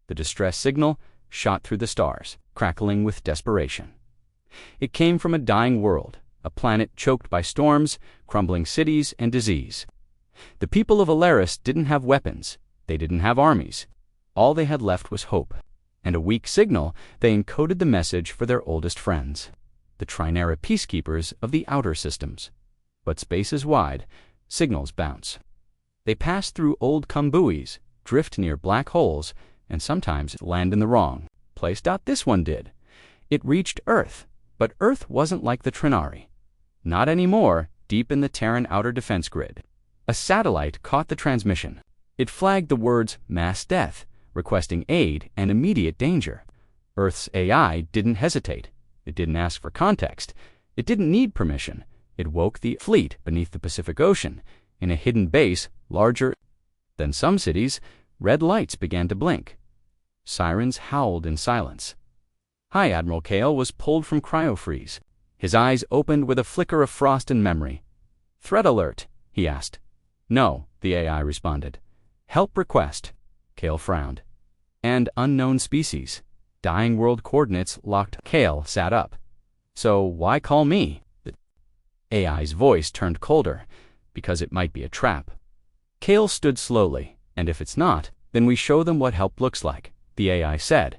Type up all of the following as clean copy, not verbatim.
The distress signal shot through the stars, crackling with desperation. It came from a dying world, a planet choked by storms, crumbling cities, and disease. The people of Alias didn't have weapons. They didn't have armies. All they had left was hope. And a weak signal, they encoded the message for their oldest friends, the Trinera peacekeepers of the outer systems. But space is wide, signals bounce. They pass through old kumbuis, drift near black holes, and sometimes land in the wrong place. This one did. It reached Earth, but Earth wasn't like the Trinari. Not anymore, deep in the Terran outer defense grid. A satellite caught the transmission. It flagged the words mass death, requesting aid and immediate danger. Earth's AI didn't hesitate. It didn't ask for context. It didn't need permission. It woke the fleet beneath the Pacific Ocean, in a hidden base larger than some cities. Red lights began to blink. Sirens howled in silence. High Admiral Kale was pulled from cryofreeze. His eyes opened with a flicker of frost and memory. "Threat alert," he asked. "No," the AI responded. "Help request." Kale frowned. "And unknown species. Dying world coordinates locked." Kale sat up. "So why call me?" The AI's voice turned colder, because it might be a trap. Kale stood slowly. "And if it's not, then we show them what help looks like," the AI said.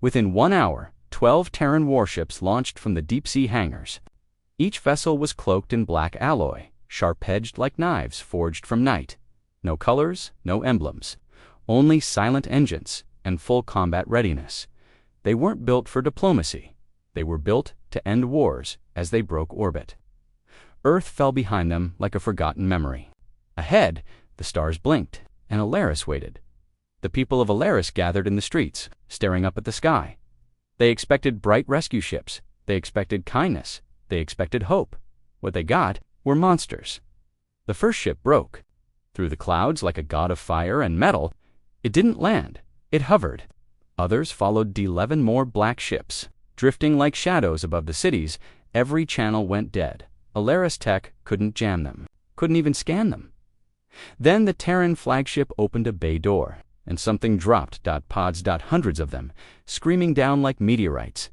Within 1 hour, 12 Terran warships launched from the deep-sea hangars. Each vessel was cloaked in black alloy, sharp-edged like knives forged from night. No colors, no emblems. Only silent engines and full combat readiness. They weren't built for diplomacy. They were built to end wars as they broke orbit. Earth fell behind them like a forgotten memory. Ahead, the stars blinked, and Alias waited. The people of Alias gathered in the streets, staring up at the sky. They expected bright rescue ships. They expected kindness. They expected hope. What they got were monsters. The first ship broke. Through the clouds like a god of fire and metal, it didn't land. It hovered. Others followed 11 more black ships, drifting like shadows above the cities. Every channel went dead. Alias tech couldn't jam them, couldn't even scan them. Then the Terran flagship opened a bay door, and something dropped. Pods. Hundreds of them, screaming down like meteorites.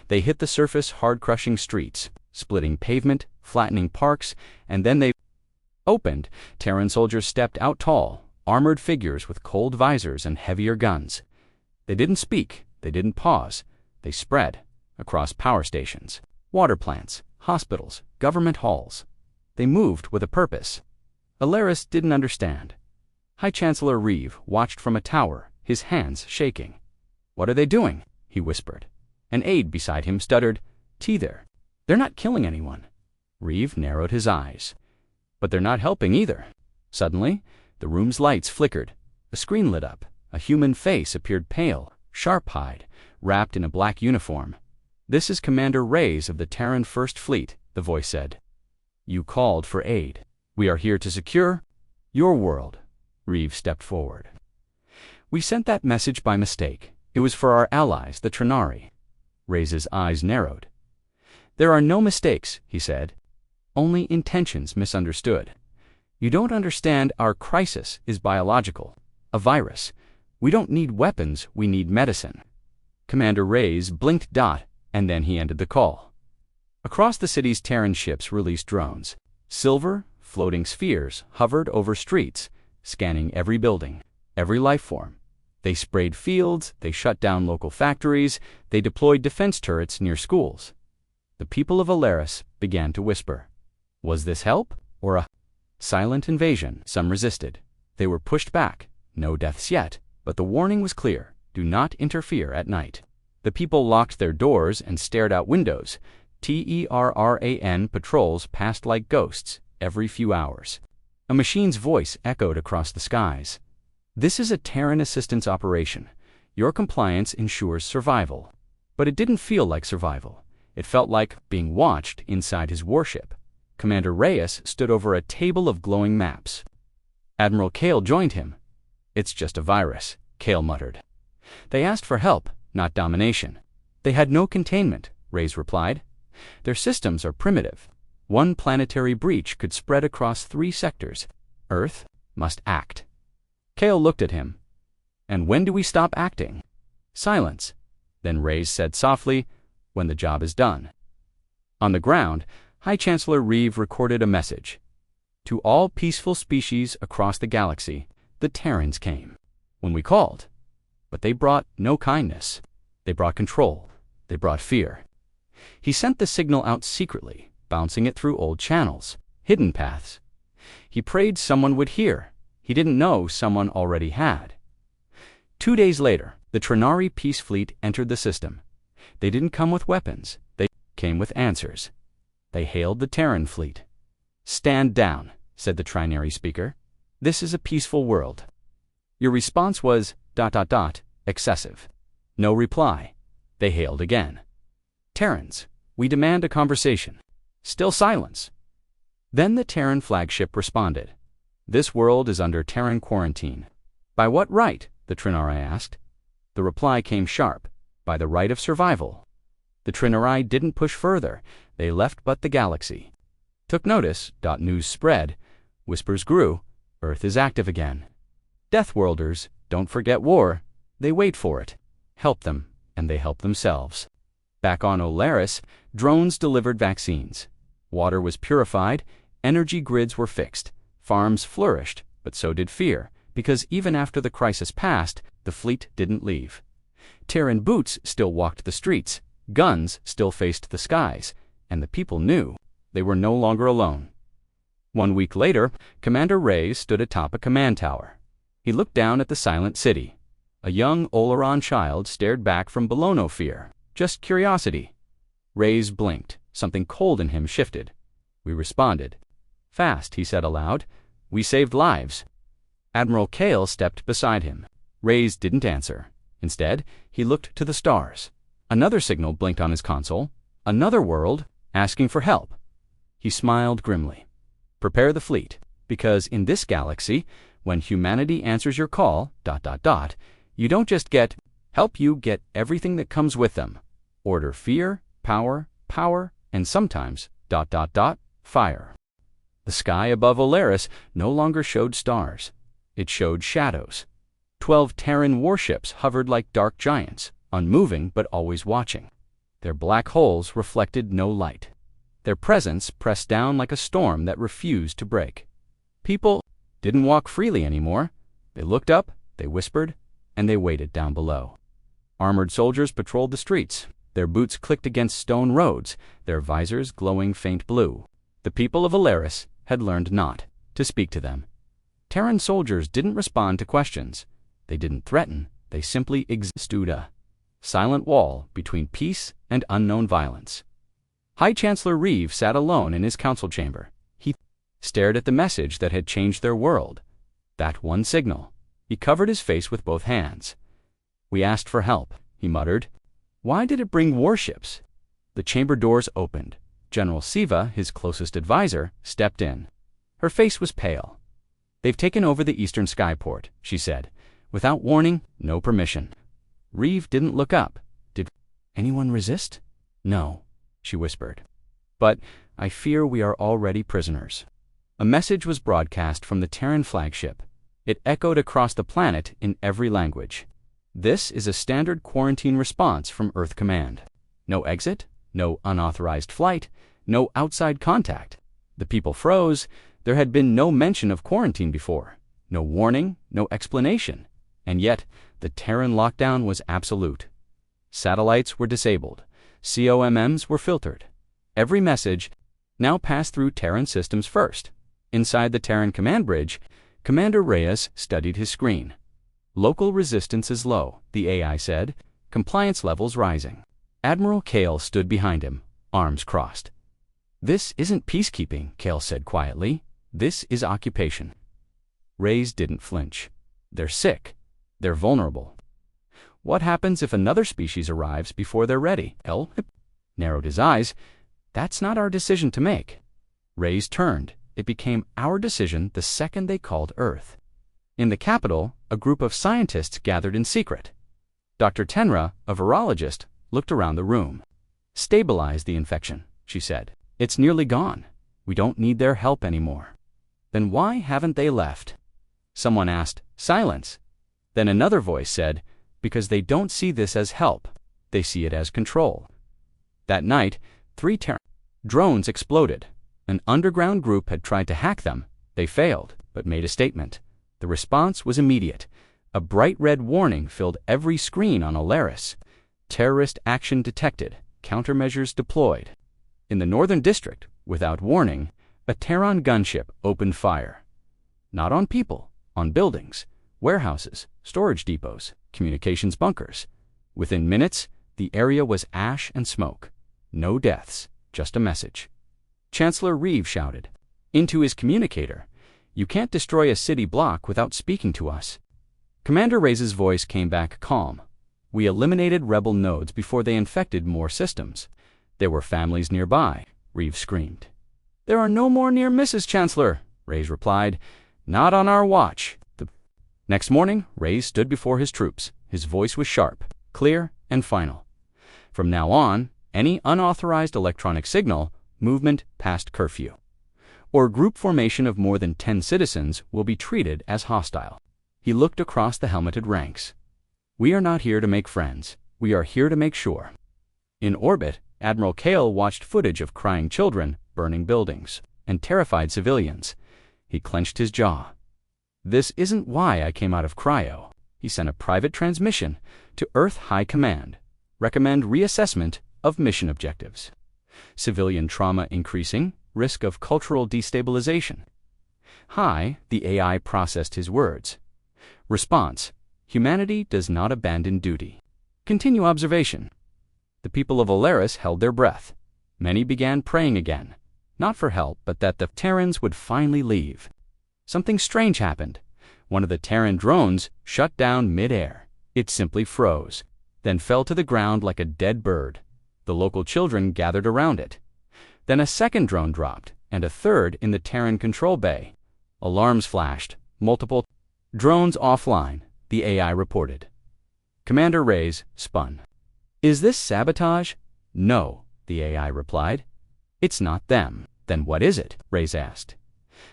They hit the surface, hard-crushing streets, splitting pavement, flattening parks, and then they opened. Terran soldiers stepped out tall, armored figures with cold visors and heavier guns. They didn't speak. They didn't pause. They spread across power stations, water plants, hospitals, government halls. They moved with a purpose. Alias didn't understand. High Chancellor Reeve watched from a tower, his hands shaking. "What are they doing?" he whispered. An aide beside him stuttered, "Tether. They're not killing anyone." Reeve narrowed his eyes. "But they're not helping either." Suddenly, the room's lights flickered. A screen lit up. A human face appeared, pale, sharp-eyed, wrapped in a black uniform. "This is Commander Reyes of the Terran First Fleet," the voice said. "You called for aid. We are here to secure your world." Reeve stepped forward. "We sent that message by mistake. It was for our allies, the Trinari." Reyes' eyes narrowed. "There are no mistakes," he said. "Only intentions misunderstood. You don't understand. Our crisis is biological. A virus. We don't need weapons, we need medicine." Commander Reyes blinked. And then he ended the call. Across the city's Terran ships released drones. Silver, floating spheres hovered over streets, scanning every building, every life form. They sprayed fields, they shut down local factories, they deployed defense turrets near schools. The people of Alias began to whisper. Was this help, or a silent invasion? Some resisted. They were pushed back. No deaths yet, but the warning was clear. Do not interfere at night. The people locked their doors and stared out windows. Terran patrols passed like ghosts every few hours. A machine's voice echoed across the skies. "This is a Terran assistance operation. Your compliance ensures survival." But it didn't feel like survival. It felt like being watched inside his warship. Commander Reyes stood over a table of glowing maps. Admiral Kale joined him. "It's just a virus," Kale muttered. "They asked for help, not domination." "They had no containment," Reyes replied. "Their systems are primitive. One planetary breach could spread across 3 sectors. Earth must act." Kale looked at him. And when do we stop acting? Silence. Then Reyes said softly, when the job is done. On the ground, High Chancellor Reeve recorded a message. To all peaceful species across the galaxy, the Terrans came. When we called. But they brought no kindness. They brought control. They brought fear. He sent the signal out secretly, bouncing it through old channels, hidden paths. He prayed someone would hear. He didn't know someone already had. 2 days later, the Trinari Peace Fleet entered the system. They didn't come with weapons. They came with answers. They hailed the Terran fleet. Stand down, said the Trinari speaker. This is a peaceful world. Your response was ... excessive. No reply. They hailed again. Terrans, we demand a conversation. Still silence. Then the Terran flagship responded. This world is under Terran quarantine. By what right? The Trinari asked. The reply came sharp. By the right of survival. The Trinari didn't push further. They left but the galaxy. Took notice. News spread. Whispers grew. Earth is active again. Deathworlders, don't forget war. They wait for it. Help them, and they help themselves. Back on Olaris, drones delivered vaccines. Water was purified. Energy grids were fixed. Farms flourished, but so did fear, because even after the crisis passed, the fleet didn't leave. Terran boots still walked the streets. Guns still faced the skies, and the people knew they were no longer alone. 1 week later, Commander Reyes stood atop a command tower. He looked down at the silent city. A young Oleron child stared back from below no fear, just curiosity. Reyes blinked. Something cold in him shifted. We responded. Fast, he said aloud. We saved lives. Admiral Kale stepped beside him. Reyes didn't answer. Instead, he looked to the stars. Another signal blinked on his console. Another world, asking for help. He smiled grimly. Prepare the fleet, because in this galaxy, when humanity answers your call, ... you don't just get help, you get everything that comes with them. Order, fear, power, and sometimes ... fire. The sky above Olaris no longer showed stars. It showed shadows. 12 Terran warships hovered like dark giants, unmoving but always watching. Their black holes reflected no light. Their presence pressed down like a storm that refused to break. People didn't walk freely anymore. They looked up, they whispered, and they waited down below. Armored soldiers patrolled the streets. Their boots clicked against stone roads, their visors glowing faint blue. The people of Alaris had learned not to speak to them. Terran soldiers didn't respond to questions. They didn't threaten. They simply existed, a silent wall between peace and unknown violence. High Chancellor Reeve sat alone in his council chamber. He stared at the message that had changed their world. That one signal. He covered his face with both hands. We asked for help, he muttered. Why did it bring warships? The chamber doors opened. General Siva, his closest advisor, stepped in. Her face was pale. They've taken over the eastern skyport, she said. Without warning, no permission. Reeve didn't look up. Did anyone resist? No, she whispered. But I fear we are already prisoners. A message was broadcast from the Terran flagship. It echoed across the planet in every language. This is a standard quarantine response from Earth Command. No exit, no unauthorized flight, no outside contact. The people froze. There had been no mention of quarantine before. No warning, no explanation. And yet, the Terran lockdown was absolute. Satellites were disabled. COMMs were filtered. Every message now passed through Terran systems first. Inside the Terran command bridge, Commander Reyes studied his screen. Local resistance is low, the AI said. Compliance levels rising. Admiral Kale stood behind him, arms crossed. This isn't peacekeeping, Kale said quietly. This is occupation. Reyes didn't flinch. They're sick. They're vulnerable. What happens if another species arrives before they're ready? Kale narrowed his eyes. That's not our decision to make. Reyes turned. It became our decision the second they called Earth. In the capital, a group of scientists gathered in secret. Dr. Tenra, a virologist, looked around the room. Stabilize the infection, she said. It's nearly gone. We don't need their help anymore. Then why haven't they left? Someone asked. Silence. Then another voice said, "Because they don't see this as help. They see it as control." That night, 3 Terran drones exploded. An underground group had tried to hack them. They failed, but made a statement. The response was immediate. A bright red warning filled every screen on Alias. Terrorist action detected. Countermeasures deployed. In the northern district, without warning, a Terran gunship opened fire. Not on people, on buildings, warehouses, storage depots, communications bunkers. Within minutes, the area was ash and smoke. No deaths, just a message. Chancellor Reeve shouted into his communicator, "You can't destroy a city block without speaking to us." Commander Reyes' voice came back calm. "We eliminated rebel nodes before they infected more systems. There were families nearby," Reeve screamed. "There are no more near misses, Chancellor," Reyes replied. "Not on our watch." Next morning, Reyes stood before his troops. His voice was sharp, clear, and final. "From now on, any unauthorized electronic signal, movement past curfew, or group formation of more than 10 citizens will be treated as hostile." He looked across the helmeted ranks. "We are not here to make friends. We are here to make sure." In orbit, Admiral Kale watched footage of crying children, burning buildings, and terrified civilians. He clenched his jaw. "This isn't why I came out of cryo." He sent a private transmission to Earth High Command. "Recommend reassessment of mission objectives. Civilian trauma increasing, risk of cultural destabilization." Hi, the AI processed his words. Response: "Humanity does not abandon duty. Continue observation." The people of Alias held their breath. Many began praying again, not for help, but that the Terrans would finally leave. Something strange happened. One of the Terran drones shut down mid-air. It simply froze, then fell to the ground like a dead bird. The local children gathered around it. Then a second drone dropped, and a third in the Terran control bay. Alarms flashed. Multiple drones offline, the AI reported. Commander Reyes spun. "Is this sabotage?" "No," the AI replied. "It's not them." "Then what is it?" Reyes asked.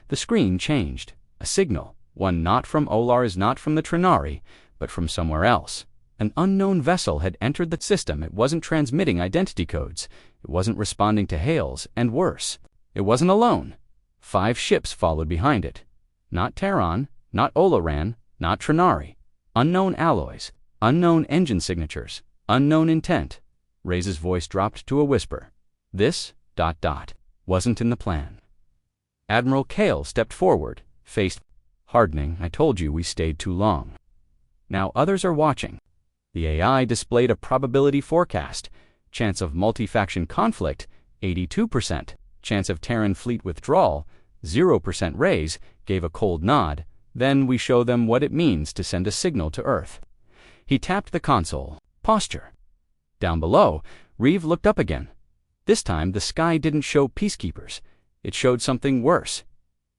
The screen changed. A signal, one not from Olars, not from the Trinari, but from somewhere else. An unknown vessel had entered the system. It wasn't transmitting identity codes. It wasn't responding to hails, and worse, it wasn't alone. 5 ships followed behind it. Not Terran, not Olaran, not Trinari. Unknown alloys, unknown engine signatures, unknown intent. Reyes' voice dropped to a whisper. This, ... wasn't in the plan. Admiral Kale stepped forward, face hardening. "I told you we stayed too long. Now others are watching." The AI displayed a probability forecast. Chance of multi-faction conflict, 82%. Chance of Terran fleet withdrawal, 0%. Reyes gave a cold nod. "Then we show them what it means to send a signal to Earth." He tapped the console. Posture. Down below, Reeve looked up again. This time the sky didn't show peacekeepers. It showed something worse.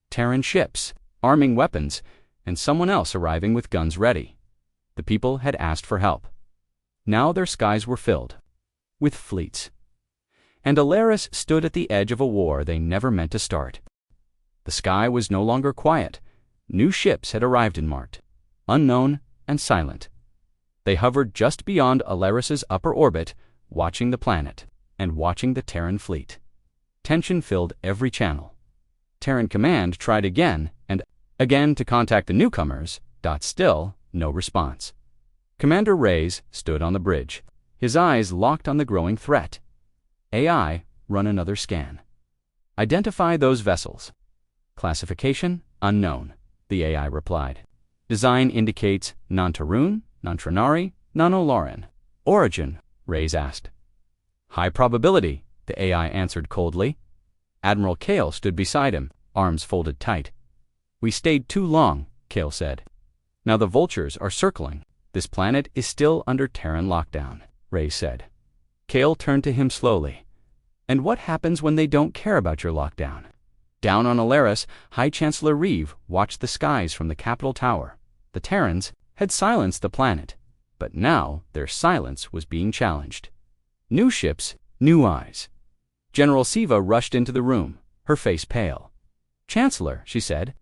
Terran ships, arming weapons, and someone else arriving with guns ready. The people had asked for help. Now their skies were filled with fleets. And Alias stood at the edge of a war they never meant to start. The sky was no longer quiet. New ships had arrived and marked, unknown and silent. They hovered just beyond Alias's upper orbit, watching the planet and watching the Terran fleet. Tension filled every channel. Terran Command tried again and again to contact the newcomers. Still, no response. Commander Reyes stood on the bridge, his eyes locked on the growing threat. AI, run another scan. Identify those vessels. Classification, unknown, the AI replied. Design indicates non-Tarun, non-Trinari, non-Olaran. Origin, Reyes asked. High probability, the AI answered coldly. Admiral Kale stood beside him, arms folded tight. We stayed too long, Kale said. Now the vultures are circling. This planet is still under Terran lockdown, Reyes said. Kale turned to him slowly. And what happens when they don't care about your lockdown? Down on Alias, High Chancellor Reeve watched the skies from the Capitol Tower. The Terrans had silenced the planet, but now their silence was being challenged. New ships, new eyes. General Siva rushed into the room, her face pale. Chancellor, she said,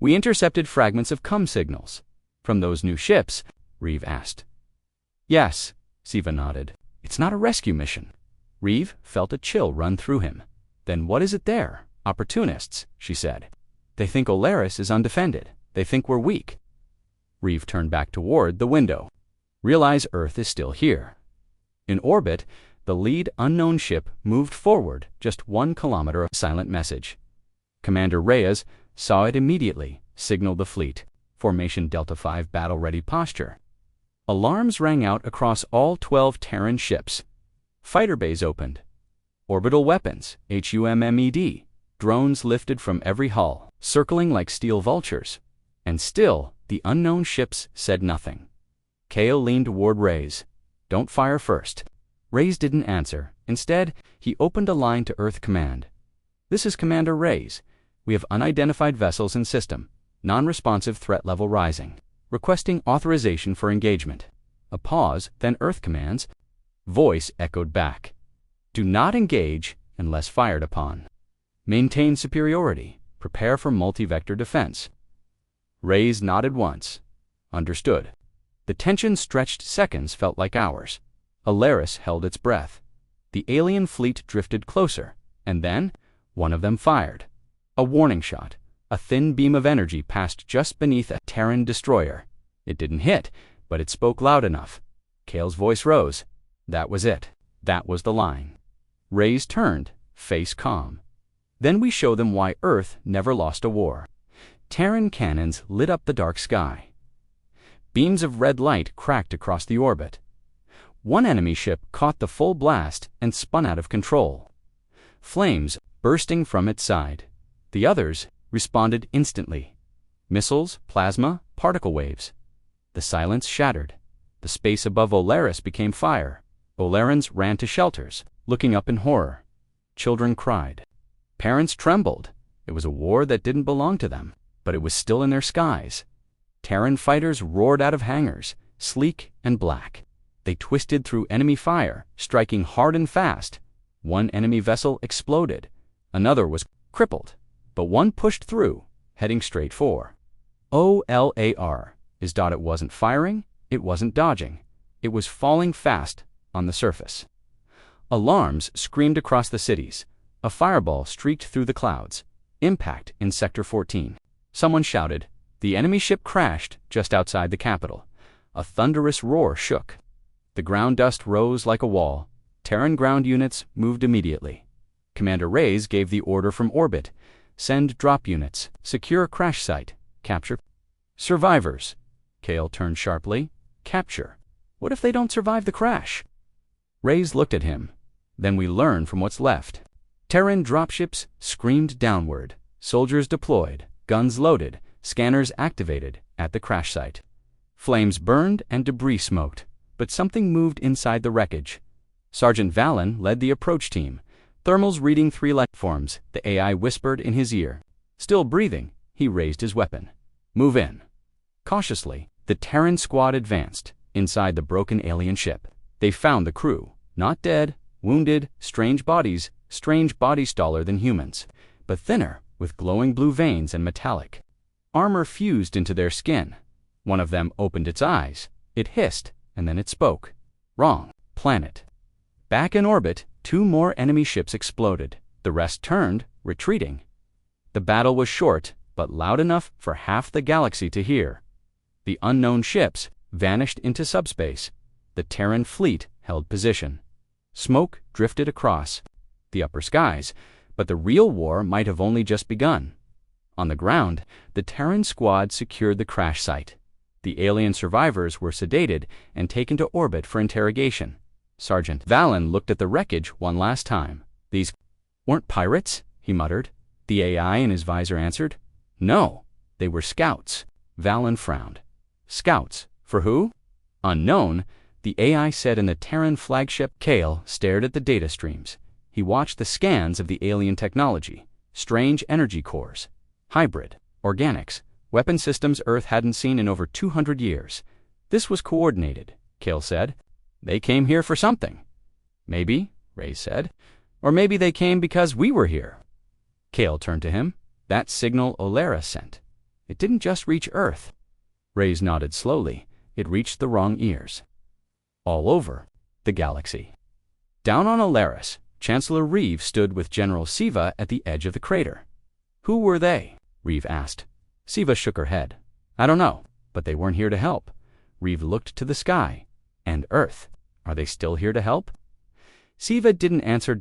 we intercepted fragments of signals From those new ships? Reeve asked. Yes, Siva nodded. It's not a rescue mission. Reeve felt a chill run through him. Then what is it there? Opportunists, she said. They think Alias is undefended. They think we're weak. Reeve turned back toward the window. Realize Earth is still here. In orbit, the lead unknown ship moved forward just 1 kilometer of silent message. Commander Reyes saw it immediately, signaled the fleet. Formation Delta 5 battle-ready posture. Alarms rang out across all 12 Terran ships. Fighter bays opened. Orbital weapons, HUMMED. Drones lifted from every hull, circling like steel vultures. And still, the unknown ships said nothing. Kale leaned toward Reyes. Don't fire first. Reyes didn't answer. Instead, he opened a line to Earth Command. This is Commander Reyes. We have unidentified vessels in system. Non-responsive threat level rising. Requesting authorization for engagement. A pause, then Earth Command's voice echoed back. Do not engage unless fired upon. Maintain superiority. Prepare for multi-vector defense. Reyes nodded once. Understood. The tension stretched seconds felt like hours. Alias held its breath. The alien fleet drifted closer, and then one of them fired. A warning shot. A thin beam of energy passed just beneath a Terran destroyer. It didn't hit, but it spoke loud enough. Kale's voice rose. That was it. That was the line. Reyes turned, face calm. Then we show them why Earth never lost a war. Terran cannons lit up the dark sky. Beams of red light cracked across the orbit. One enemy ship caught the full blast and spun out of control. Flames bursting from its side. The others responded instantly. Missiles, plasma, particle waves. The silence shattered. The space above Alias became fire. Olerans ran to shelters, looking up in horror. Children cried. Parents trembled. It was a war that didn't belong to them, but it was still in their skies. Terran fighters roared out of hangars, sleek and black. They twisted through enemy fire, striking hard and fast. One enemy vessel exploded. Another was crippled, but one pushed through, heading straight for OLAR. It wasn't firing, it wasn't dodging. It was falling fast on the surface. Alarms screamed across the cities. A fireball streaked through the clouds. Impact in Sector 14. Someone shouted. The enemy ship crashed just outside the capital. A thunderous roar shook. The ground dust rose like a wall. Terran ground units moved immediately. Commander Reyes gave the order from orbit. Send drop units. Secure crash site. Capture. Survivors. Kale turned sharply. Capture. What if they don't survive the crash? Reyes looked at him. Then we learn from what's left. Terran dropships screamed downward. Soldiers deployed. Guns loaded. Scanners activated at the crash site. Flames burned and debris smoked, but something moved inside the wreckage. Sergeant Valen led the approach team. Thermals reading 3 life forms, the AI whispered in his ear. Still breathing, he raised his weapon. Move in. Cautiously, the Terran squad advanced. Inside the broken alien ship, they found the crew. Not dead, wounded, strange bodies taller than humans, but thinner, with glowing blue veins and metallic. Armor fused into their skin. One of them opened its eyes. It hissed, and then it spoke. Wrong. Planet. Back in orbit, 2 more enemy ships exploded. The rest turned, retreating. The battle was short, but loud enough for half the galaxy to hear. The unknown ships vanished into subspace. The Terran fleet held position. Smoke drifted across the upper skies, but the real war might have only just begun. On the ground, the Terran squad secured the crash site. The alien survivors were sedated and taken to orbit for interrogation. Sergeant Valen looked at the wreckage one last time. These weren't pirates, he muttered. The AI in his visor answered. No, they were scouts. Valen frowned. Scouts? For who? Unknown, the AI said in the Terran flagship. Kale stared at the data streams. He watched the scans of the alien technology. Strange energy cores. Hybrid, organics, weapon systems Earth hadn't seen in over 200 years. This was coordinated, Kale said. They came here for something. Maybe, Reyes said. Or maybe they came because we were here. Kale turned to him. That signal Alias sent. It didn't just reach Earth. Reyes nodded slowly. It reached the wrong ears. All over the galaxy. Down on Alias, Chancellor Reeve stood with General Siva at the edge of the crater. Who were they? Reeve asked. Siva shook her head. I don't know, but they weren't here to help. Reeve looked to the sky. And Earth. Are they still here to help? Siva didn't answer.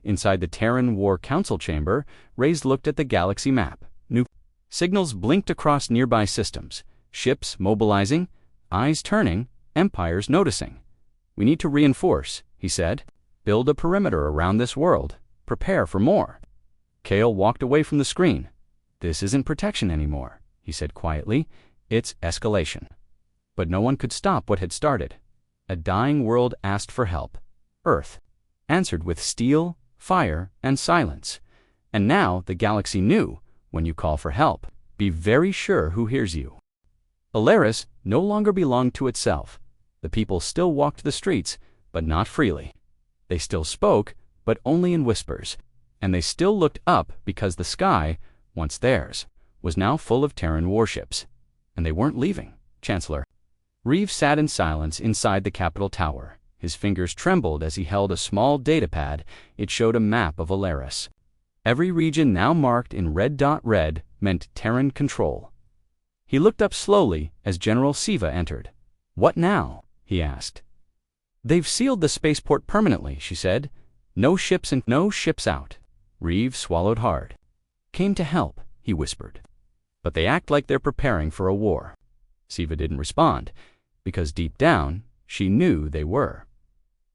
Inside the Terran War Council chamber, Reyes looked at the galaxy map. New signals blinked across nearby systems. Ships mobilizing, eyes turning, empires noticing. We need to reinforce, he said. Build a perimeter around this world. Prepare for more. Kale walked away from the screen. This isn't protection anymore, he said quietly. It's escalation. But no one could stop what had started. A dying world asked for help. Earth answered with steel, fire, and silence. And now the galaxy knew, when you call for help, be very sure who hears you. Alias no longer belonged to itself. The people still walked the streets, but not freely. They still spoke, but only in whispers. And they still looked up because the sky, once theirs, was now full of Terran warships. And they weren't leaving, Chancellor. Reeve sat in silence inside the Capitol Tower. His fingers trembled as he held a small datapad. It showed a map of Alias. Every region now marked in red meant Terran control. He looked up slowly as General Siva entered. What now? He asked. They've sealed the spaceport permanently, she said. No ships in, no ships out. Reeve swallowed hard. Came to help, he whispered. But they act like they're preparing for a war. Siva didn't respond, because deep down, she knew they were.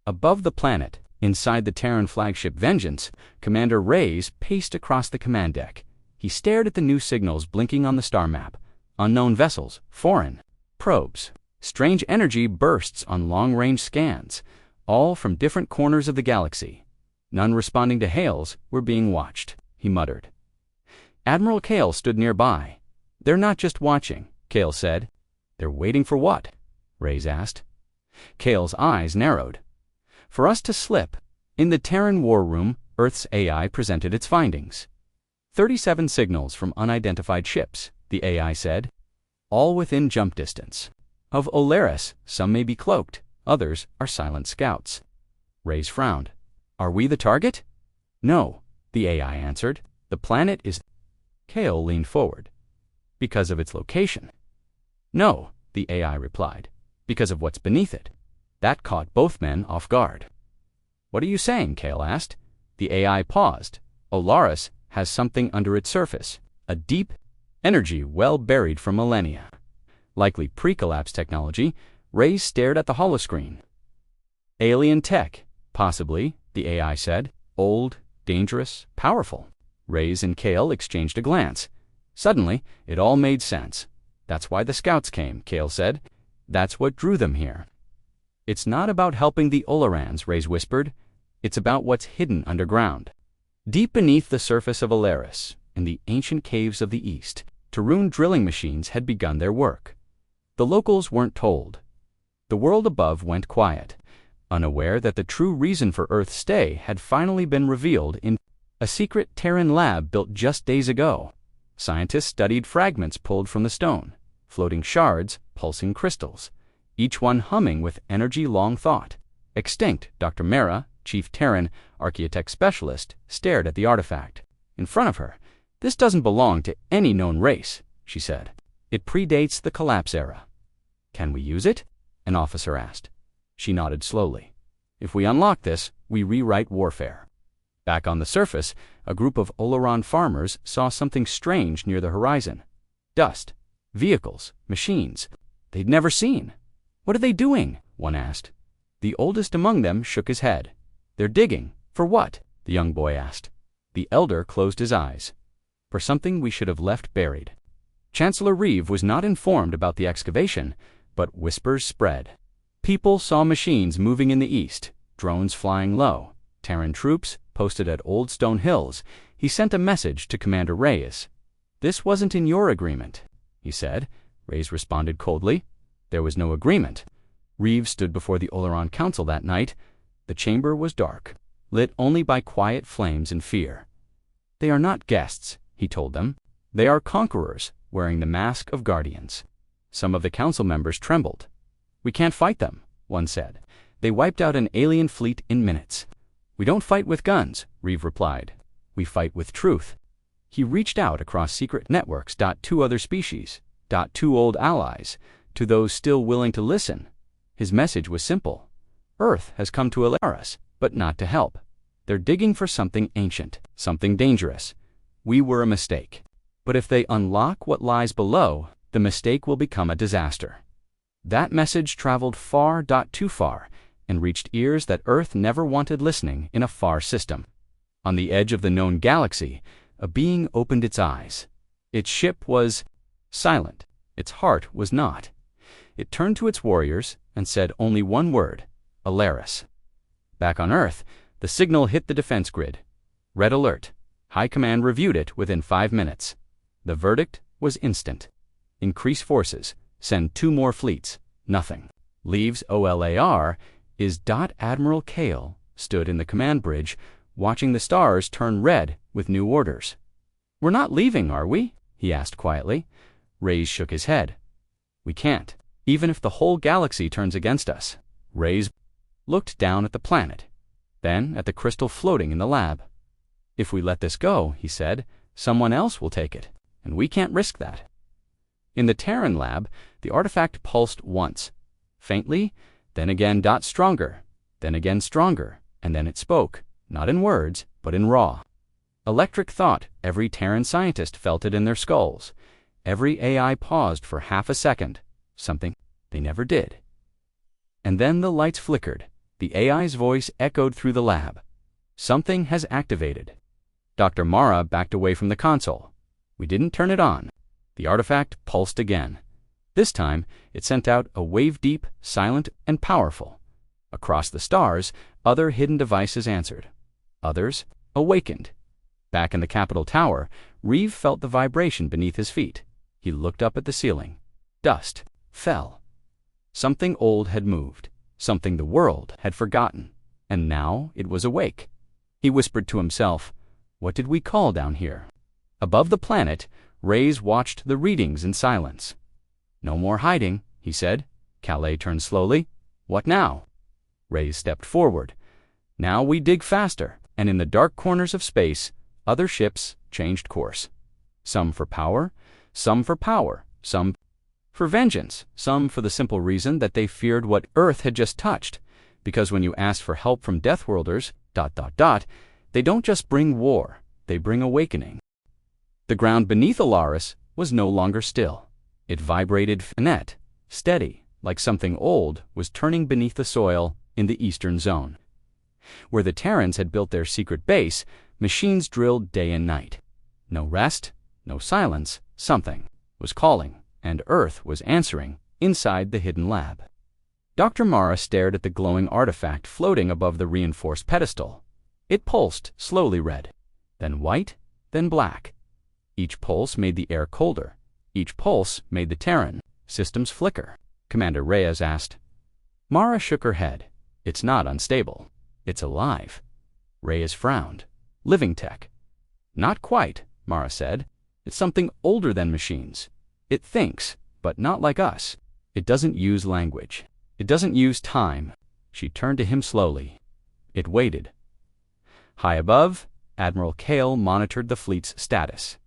Above the planet, inside the Terran flagship Vengeance, Commander Reyes paced across the command deck. He stared at the new signals blinking on the star map. Unknown vessels, foreign, probes, strange energy bursts on long-range scans, all from different corners of the galaxy. None responding to hails were being watched, he muttered. Admiral Kale stood nearby. They're not just watching, Kale said. They're waiting for what? Reyes asked. Kale's eyes narrowed. For us to slip. In the Terran war room, Earth's AI presented its findings. 37 signals from unidentified ships, the AI said. All within jump distance. Of Alias, some may be cloaked, others are silent scouts. Reyes frowned. Are we the target? No, the AI answered. The planet is... Kale leaned forward. Because of its location. No, the AI replied. Because of what's beneath it. That caught both men off guard. What are you saying? Kale asked. The AI paused. Alias has something under its surface. A deep energy well buried for millennia. Likely pre-collapse technology. Reyes stared at the holoscreen. Alien tech, possibly, the AI said. Old, dangerous, powerful. Reyes and Kale exchanged a glance. Suddenly, it all made sense. That's why the scouts came, Kale said. That's what drew them here. It's not about helping the Olorans, Reyes whispered. It's about what's hidden underground. Deep beneath the surface of Alias, in the ancient caves of the East, Tarun drilling machines had begun their work. The locals weren't told. The world above went quiet, unaware that the true reason for Earth's stay had finally been revealed in a secret Terran lab built just days ago. Scientists studied fragments pulled from the stone, floating shards, pulsing crystals, each one humming with energy long thought. Extinct Dr. Mera, chief Terran archaeotech specialist, stared at the artifact. In front of her, this doesn't belong to any known race, she said. It predates the collapse era. Can we use it? An officer asked. She nodded slowly. If we unlock this, we rewrite warfare. Back on the surface, a group of Oloran farmers saw something strange near the horizon. Dust, vehicles, machines they'd never seen. What are they doing? One asked. The oldest among them shook his head. They're digging. For what? The young boy asked. The elder closed his eyes. For something we should have left buried. Chancellor Reeve was not informed about the excavation, but whispers spread. People saw machines moving in the east, drones flying low, Terran troops posted at Old Stone Hills. He sent a message to Commander Reyes. This wasn't in your agreement, he said. Reyes responded coldly. There was no agreement. Reeve stood before the Oloran Council that night. The chamber was dark, lit only by quiet flames and fear. They are not guests, he told them. They are conquerors, wearing the mask of guardians. Some of the council members trembled. "We can't fight them," one said. "They wiped out an alien fleet in minutes." "We don't fight with guns," Reeve replied. "We fight with truth." He reached out across secret networks. Two other species. Two old allies. To those still willing to listen. His message was simple. Earth has come to allow us, but not to help. They're digging for something ancient, something dangerous. We were a mistake. But if they unlock what lies below, the mistake will become a disaster. That message traveled far. Too far, and reached ears that Earth never wanted listening in a far system. On the edge of the known galaxy, a being opened its eyes. Its ship was silent. Its heart was not. It turned to its warriors and said only one word: Alias. Back on Earth, the signal hit the defense grid. Red alert. High Command reviewed it within 5 minutes. The verdict was instant. Increase forces. Send 2 more fleets. Nothing. Leaves OLAR is. Admiral Kale stood in the command bridge, watching the stars turn red with new orders. "We're not leaving, are we?" he asked quietly. Reyes shook his head. "We can't, even if the whole galaxy turns against us." Reyes looked down at the planet, then at the crystal floating in the lab. "If we let this go," he said, "someone else will take it, and we can't risk that." In the Terran lab, the artifact pulsed once, faintly, then again stronger, then again stronger, and then it spoke, not in words, but in raw. Electric thought. Every Terran scientist felt it in their skulls. Every AI paused for half a second, something they never did. And then the lights flickered. The AI's voice echoed through the lab. "Something has activated." Dr. Mara backed away from the console. "We didn't turn it on." The artifact pulsed again. This time, it sent out a wave deep, silent, and powerful. Across the stars, other hidden devices answered. Others awakened. Back in the Capitol Tower, Reeve felt the vibration beneath his feet. He looked up at the ceiling. Dust fell. Something old had moved, something the world had forgotten, and now it was awake. He whispered to himself, "What did we call down here?" Above the planet, Reyes watched the readings in silence. "No more hiding," he said. Calais turned slowly. "What now?" Reyes stepped forward. "Now we dig faster," and in the dark corners of space, other ships changed course. Some for power, some for vengeance, some for the simple reason that they feared what Earth had just touched, because when you ask for help from Deathworlders, they don't just bring war, they bring awakening. The ground beneath Alaris was no longer still. It vibrated net, steady, like something old was turning beneath the soil in the eastern zone. Where the Terrans had built their secret base, machines drilled day and night. No rest, no silence, something was calling, and Earth was answering inside the hidden lab. Dr. Mara stared at the glowing artifact floating above the reinforced pedestal. It pulsed slowly red, then white, then black. Each pulse made the air colder. Each pulse made the Terran systems flicker. Commander Reyes asked. Mara shook her head. "It's not unstable. It's alive." Reyes frowned. "Living tech." "Not quite," Mara said. "It's something older than machines. It thinks, but not like us. It doesn't use language. It doesn't use time." She turned to him slowly. It waited. High above, Admiral Kale monitored the fleet's status.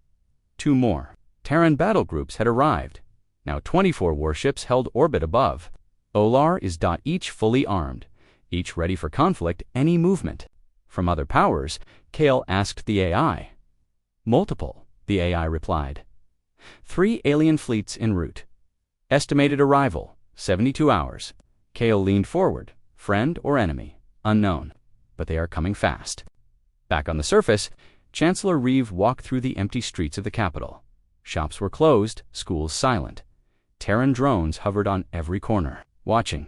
2 more. Terran battle groups had arrived. Now 24 warships held orbit above. Olar is each fully armed, each ready for conflict any movement. From other powers, Kale asked the AI. "Multiple," the AI replied. 3 alien fleets en route. Estimated arrival, 72 hours. Kale leaned forward. Friend or enemy? Unknown. But they are coming fast. Back on the surface, Chancellor Reeve walked through the empty streets of the capital. Shops were closed, schools silent. Terran drones hovered on every corner, watching.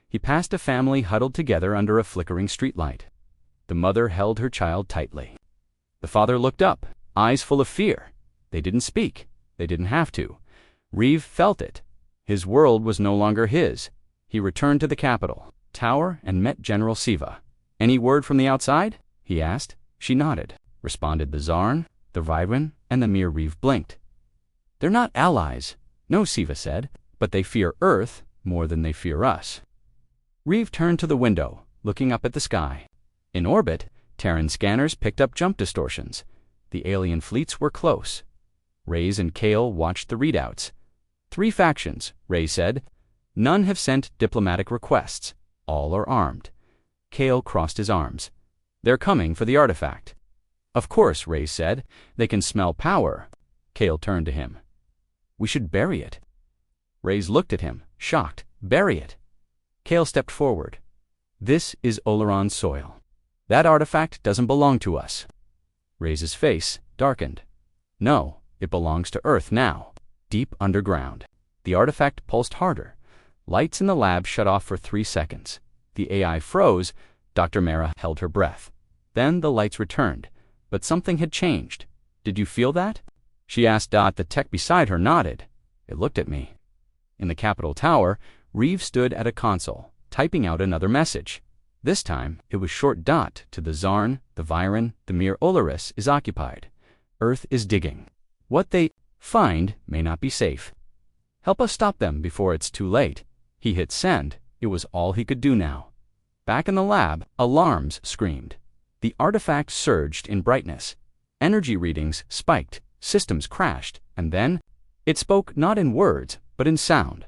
He passed a family huddled together under a flickering streetlight. The mother held her child tightly. The father looked up, eyes full of fear. They didn't speak. They didn't have to. Reeve felt it. His world was no longer his. He returned to the Capitol Tower and met General Siva. "Any word from the outside?" he asked. She nodded. Responded the Zarn, the Vidwin, and the Mir. Reeve blinked. "They're not allies." "No," Siva said, but they fear Earth more than they fear us. Reeve turned to the window, looking up at the sky. In orbit, Terran scanners picked up jump distortions. The alien fleets were close. Reyes and Kale watched the readouts. 3 factions, Reyes said. None have sent diplomatic requests. All are armed. Kale crossed his arms. They're coming for the artifact. Of course, Reyes said. They can smell power. Kale turned to him. We should bury it. Reyes looked at him, shocked. Bury it. Kale stepped forward. This is Oleron's soil. That artifact doesn't belong to us. Reyes' face darkened. No, it belongs to Earth now. Deep underground. The artifact pulsed harder. Lights in the lab shut off for 3 seconds. The AI froze. Dr. Mara held her breath. Then the lights returned, but something had changed. Did you feel that? She asked. The tech beside her nodded. It looked at me. In the Capitol Tower, Reeve stood at a console, typing out another message. This time, it was short. To the Zarn, the Viren, the Mir Olaris is occupied. Earth is digging. What they find may not be safe. Help us stop them before it's too late. He hit send. It was all he could do now. Back in the lab, alarms screamed. The artifact surged in brightness. Energy readings spiked, systems crashed, and then it spoke not in words, but in sound.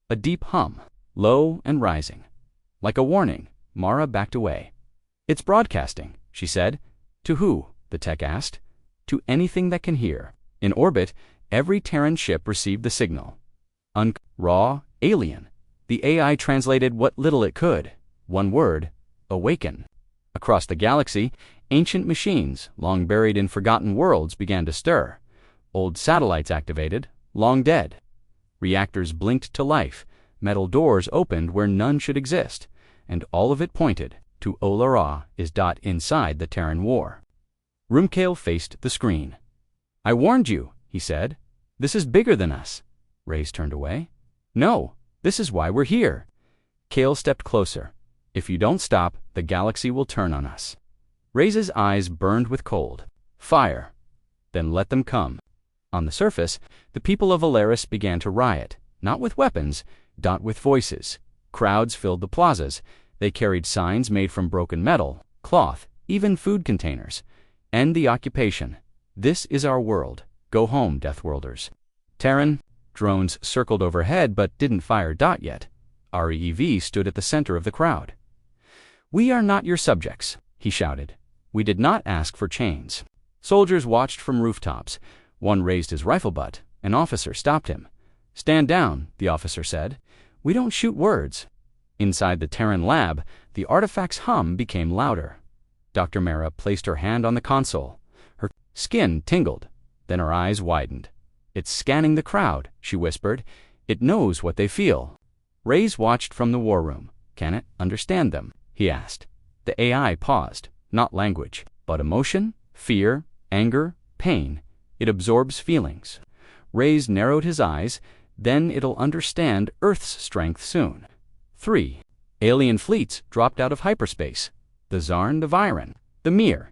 A deep hum, low and rising. Like a warning, Mara backed away. It's broadcasting, she said. To who? The tech asked. To anything that can hear. In orbit, every Terran ship received the signal. Raw, alien. The AI translated what little it could. One word, awaken. Across the galaxy, ancient machines, long buried in forgotten worlds, began to stir. Old satellites activated, long dead. Reactors blinked to life. Metal doors opened where none should exist. And all of it pointed to Olara is. Inside the Terran war. Rumkale faced the screen. I warned you, he said. This is bigger than us. Reyes turned away. No, this is why we're here. Kale stepped closer. If you don't stop, the galaxy will turn on us. Reyes' eyes burned with cold. Fire. Then let them come. On the surface, the people of Alaris began to riot, not with weapons, with voices. Crowds filled the plazas. They carried signs made from broken metal, cloth, even food containers. End the occupation. This is our world. Go home, Deathworlders. Terran. Drones circled overhead but didn't fire. Yet. REEV stood at the center of the crowd. We are not your subjects, he shouted. We did not ask for chains. Soldiers watched from rooftops. One raised his rifle butt. An officer stopped him. Stand down, the officer said. We don't shoot words. Inside the Terran lab, the artifact's hum became louder. Dr. Mara placed her hand on the console. Her skin tingled. Then her eyes widened. It's scanning the crowd, she whispered. It knows what they feel. Reyes watched from the war room. Can it understand them? He asked. The AI paused. Not language, but emotion, fear, anger, pain. It absorbs feelings. Reyes narrowed his eyes. Then it'll understand Earth's strength soon. 3. Alien fleets dropped out of hyperspace. The Zarn, the Viren, the Mir.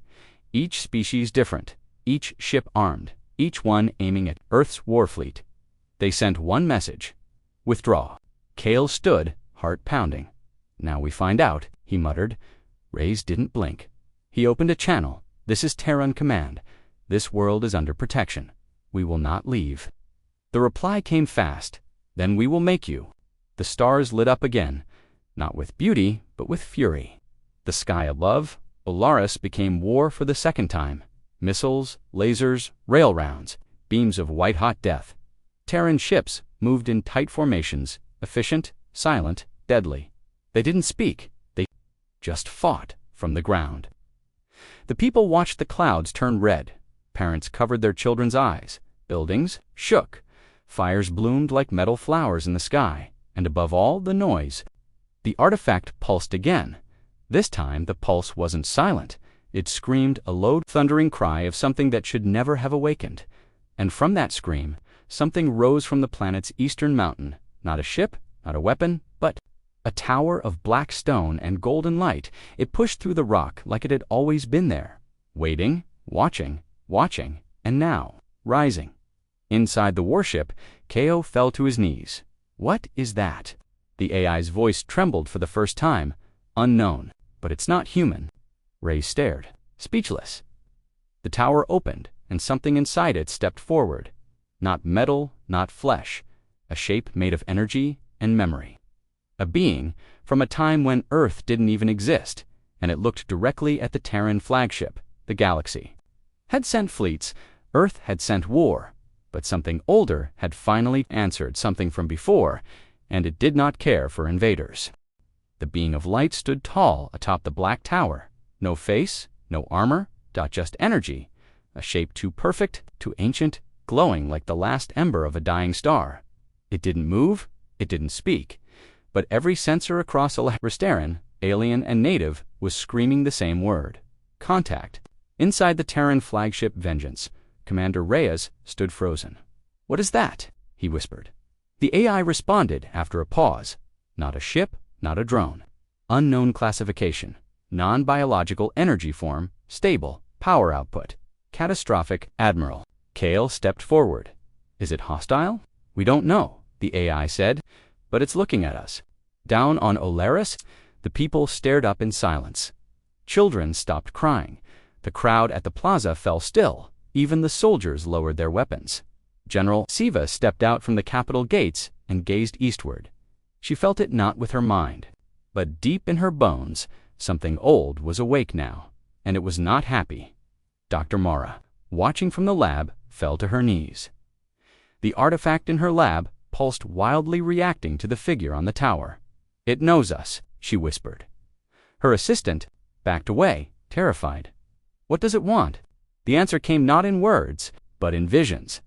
Each species different. Each ship armed. Each one aiming at Earth's war fleet. They sent one message. Withdraw. Kale stood, heart pounding. Now we find out, he muttered. Reyes didn't blink. He opened a channel. This is Terran Command. This world is under protection. We will not leave. The reply came fast. Then we will make you. The stars lit up again, not with beauty, but with fury. The sky above, Olaris became war for the second time. Missiles, lasers, rail rounds, beams of white-hot death. Terran ships moved in tight formations, efficient, silent, deadly. They didn't speak. They just fought from the ground. The people watched the clouds turn red. Parents covered their children's eyes. Buildings shook. Fires bloomed like metal flowers in the sky. And above all, the noise. The artifact pulsed again. This time, the pulse wasn't silent. It screamed a low, thundering cry of something that should never have awakened. And from that scream, something rose from the planet's eastern mountain. Not a ship, not a weapon, but a tower of black stone and golden light. It pushed through the rock like it had always been there. Waiting, watching, and now, rising. Inside the warship, Ko fell to his knees. What is that? The AI's voice trembled for the first time. Unknown. But it's not human. Ray stared, speechless. The tower opened, and something inside it stepped forward. Not metal, not flesh. A shape made of energy and memory. A being from a time when Earth didn't even exist, and it looked directly at the Terran flagship, the Galaxy. Had sent fleets, Earth had sent war, but something older had finally answered something from before, and it did not care for invaders. The being of light stood tall atop the black tower. No face, no armor, just energy, a shape too perfect, too ancient, glowing like the last ember of a dying star. It didn't move, it didn't speak, but every sensor across Restoran, alien and native, was screaming the same word. Contact. Inside the Terran flagship Vengeance, Commander Reyes stood frozen. "What is that?" he whispered. The AI responded after a pause. Not a ship, not a drone. Unknown classification. Non-biological energy form, stable, power output. Catastrophic, Admiral. Kale stepped forward. "Is it hostile?" "We don't know," the AI said, "but it's looking at us." Down on Olaris, the people stared up in silence. Children stopped crying. The crowd at the plaza fell still. Even the soldiers lowered their weapons. General Siva stepped out from the Capitol gates and gazed eastward. She felt it not with her mind, but deep in her bones, something old was awake now, and it was not happy. Dr. Mara, watching from the lab, fell to her knees. The artifact in her lab pulsed wildly, reacting to the figure on the tower. "It knows us," she whispered. Her assistant backed away, terrified. "What does it want?" The answer came not in words, but in visions.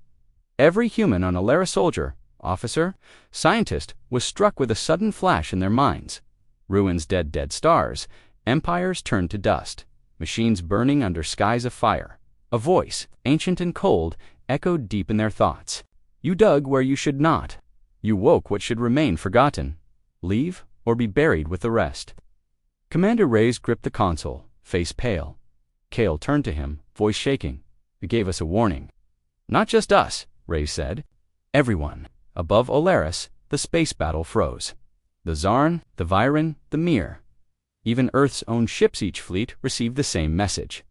Every human on Alara soldier, officer, scientist was struck with a sudden flash in their minds. Ruins dead stars, empires turned to dust, machines burning under skies of fire. A voice, ancient and cold, echoed deep in their thoughts. "You dug where you should not. You woke what should remain forgotten. Leave or be buried with the rest." Commander Reyes gripped the console, face pale. Kale turned to him, voice shaking. "It gave us a warning." "Not just us," Reyes said. "Everyone." Above Olaris, the space battle froze. The Zarn, the Viren, the Mir. Even Earth's own ships, each fleet, received the same message.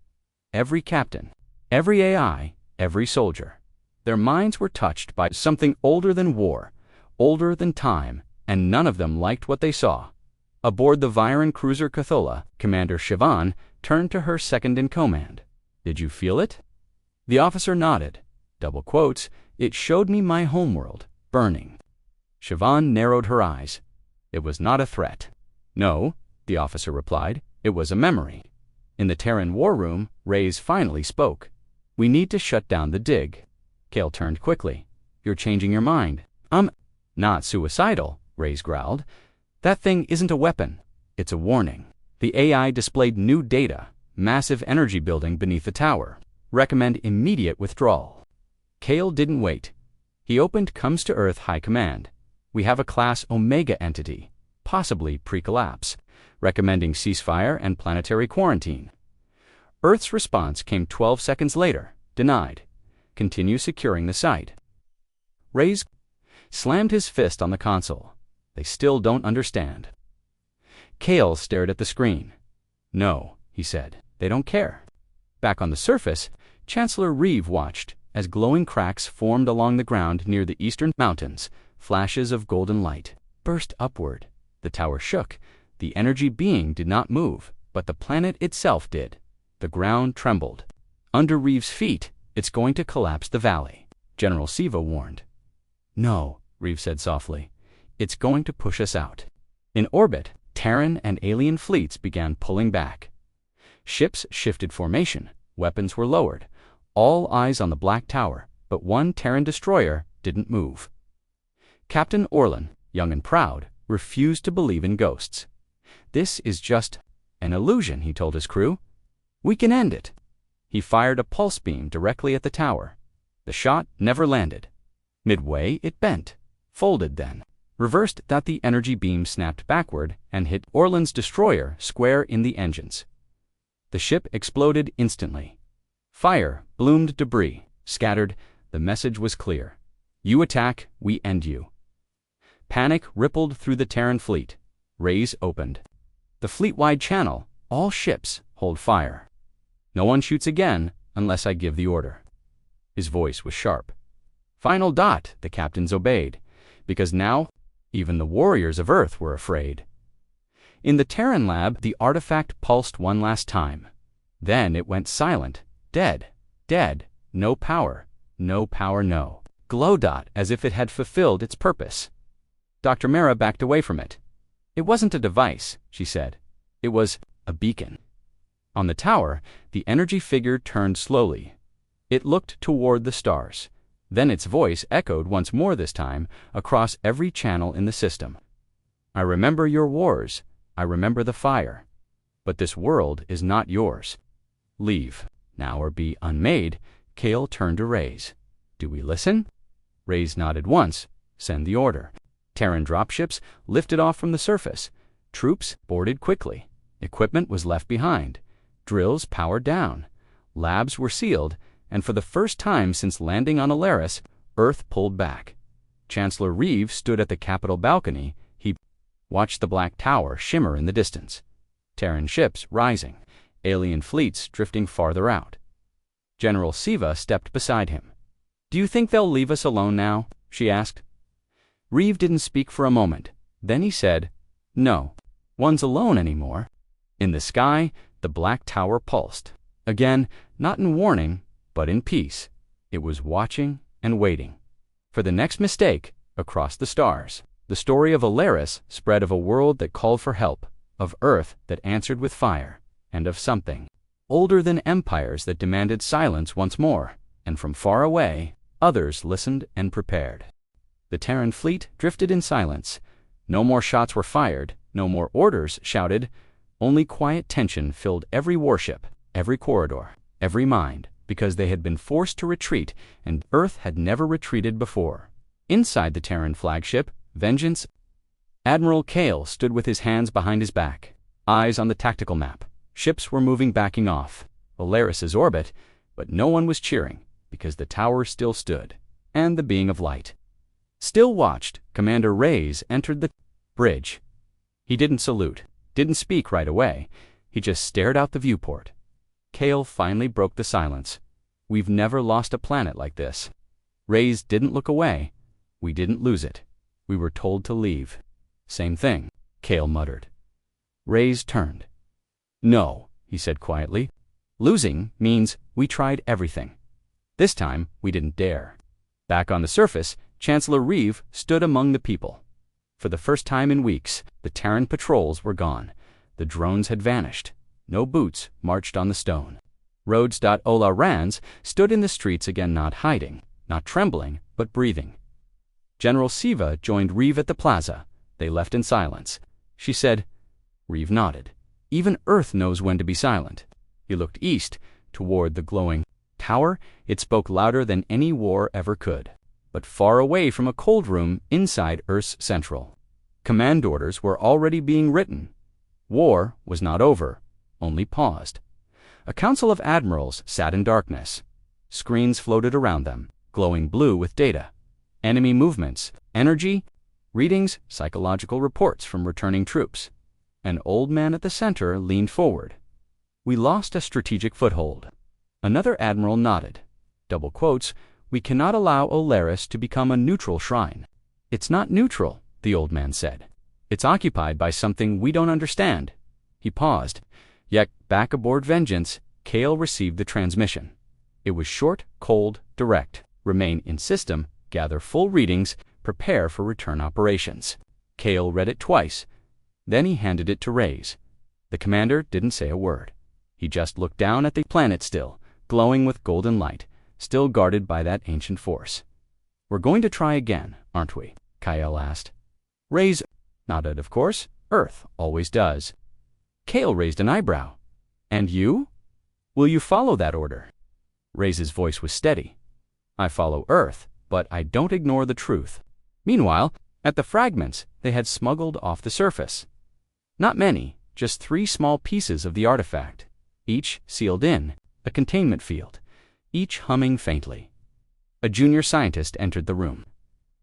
Every captain, every AI, every soldier. Their minds were touched by something older than war, older than time, and none of them liked what they saw. Aboard the Viren cruiser Cathola, Commander Sivan turned to her second in command. "Did you feel it?" The officer nodded. Double quotes, "It showed me my homeworld, burning." Sivan narrowed her eyes. "It was not a threat." "No," the officer replied, "it was a memory." In the Terran war room, Reyes finally spoke. "We need to shut down the dig." Kale turned quickly. "You're changing your mind." Not suicidal," Reyes growled. "That thing isn't a weapon. It's a warning." The AI displayed new data, massive energy building beneath the tower. Recommend immediate withdrawal. Kale didn't wait. He opened Comes to Earth High Command. "We have a Class Omega entity, possibly pre-collapse, recommending ceasefire and planetary quarantine." Earth's response came 12 seconds later. "Denied. Continue securing the site." Reyes slammed his fist on the console. "They still don't understand." Kale stared at the screen. "No," he said, "they don't care." Back on the surface, Chancellor Reeve watched as glowing cracks formed along the ground near the eastern mountains. Flashes of golden light burst upward. The tower shook. The energy being did not move, but the planet itself did. The ground trembled. Under Reeve's feet, "It's going to collapse the valley," General Siva warned. "No," Reeve said softly. "It's going to push us out." In orbit, Terran and alien fleets began pulling back. Ships shifted formation. Weapons were lowered. All eyes on the Black Tower, but one Terran destroyer didn't move. Captain Orlan, young and proud, refused to believe in ghosts. "This is just an illusion," he told his crew. "We can end it." He fired a pulse beam directly at the tower. The shot never landed. Midway, it bent, folded then, reversed that the energy beam snapped backward and hit Orlan's destroyer square in the engines. The ship exploded instantly. Fire bloomed, debris scattered. The message was clear. "You attack, we end you." Panic rippled through the Terran fleet. Rays opened. The fleet-wide channel, all ships, hold fire. No one shoots again unless I give the order. His voice was sharp. Final dot, the captains obeyed, because now even the warriors of Earth were afraid. In the Terran lab, the artifact pulsed one last time. Then it went silent, dead, dead, no power, no power, no. Glow dot, as if it had fulfilled its purpose. Dr. Mara backed away from it. It wasn't a device, she said. It was a beacon. On the tower, the energy figure turned slowly. It looked toward the stars. Then its voice echoed once more, this time across every channel in the system. I remember your wars. I remember the fire. But this world is not yours. Leave, now, or be unmade. Kale turned to Rays. Do we listen? Rays nodded once. Send the order. Terran dropships lifted off from the surface. Troops boarded quickly. Equipment was left behind. Drills powered down. Labs were sealed, and for the first time since landing on Alias, Earth pulled back. Chancellor Reeve stood at the Capitol balcony. He watched the black tower shimmer in the distance. Terran ships rising. Alien fleets drifting farther out. General Siva stepped beside him. Do you think they'll leave us alone now? She asked. Reeve didn't speak for a moment. Then he said, No, one's alone anymore. In the sky, the black tower pulsed. Again, not in warning, but in peace. It was watching and waiting for the next mistake across the stars. The story of Alias spread of a world that called for help, of Earth that answered with fire, and of something older than empires that demanded silence once more, and from far away, others listened and prepared. The Terran fleet drifted in silence. No more shots were fired, no more orders shouted. Only quiet tension filled every warship, every corridor, every mind, because they had been forced to retreat, and Earth had never retreated before. Inside the Terran flagship, Vengeance, Admiral Kale stood with his hands behind his back, eyes on the tactical map. Ships were moving, backing off Alias's orbit, but no one was cheering, because the tower still stood, and the being of light still watched. Commander Rays entered the bridge. He didn't salute, didn't speak right away. He just stared out the viewport. Kale finally broke the silence. We've never lost a planet like this. Rays didn't look away. We didn't lose it. We were told to leave. Same thing, Kale muttered. Rays turned. No, he said quietly. Losing means we tried everything. This time, we didn't dare. Back on the surface, Chancellor Reeve stood among the people. For the first time in weeks, the Terran patrols were gone. The drones had vanished. No boots marched on the stone. Rhodes. Ola Rands stood in the streets again, not hiding, not trembling, but breathing. General Siva joined Reeve at the plaza. They left in silence. She said. Reeve nodded. Even Earth knows when to be silent. He looked east, toward the glowing tower. It spoke louder than any war ever could, but far away from a cold room inside Earth's central. Command orders were already being written. War was not over, only paused. A council of admirals sat in darkness. Screens floated around them, glowing blue with data. Enemy movements, energy, readings, psychological reports from returning troops. An old man at the center leaned forward. We lost a strategic foothold. Another admiral nodded. Double quotes, we cannot allow Alias to become a neutral shrine. It's not neutral, the old man said. It's occupied by something we don't understand. He paused. Yet, back aboard Vengeance, Kale received the transmission. It was short, cold, direct. Remain in system, gather full readings, prepare for return operations. Kale read it twice. Then he handed it to Rays. The commander didn't say a word. He just looked down at the planet still, glowing with golden light, still guarded by that ancient force. We're going to try again, aren't we? Kyle asked. Rays nodded, of course. Earth always does. Kale raised an eyebrow. And you? Will you follow that order? Rays's voice was steady. I follow Earth, but I don't ignore the truth. Meanwhile, at the fragments, they had smuggled off the surface. Not many, just 3 small pieces of the artifact, each sealed in, a containment field, each humming faintly. A junior scientist entered the room.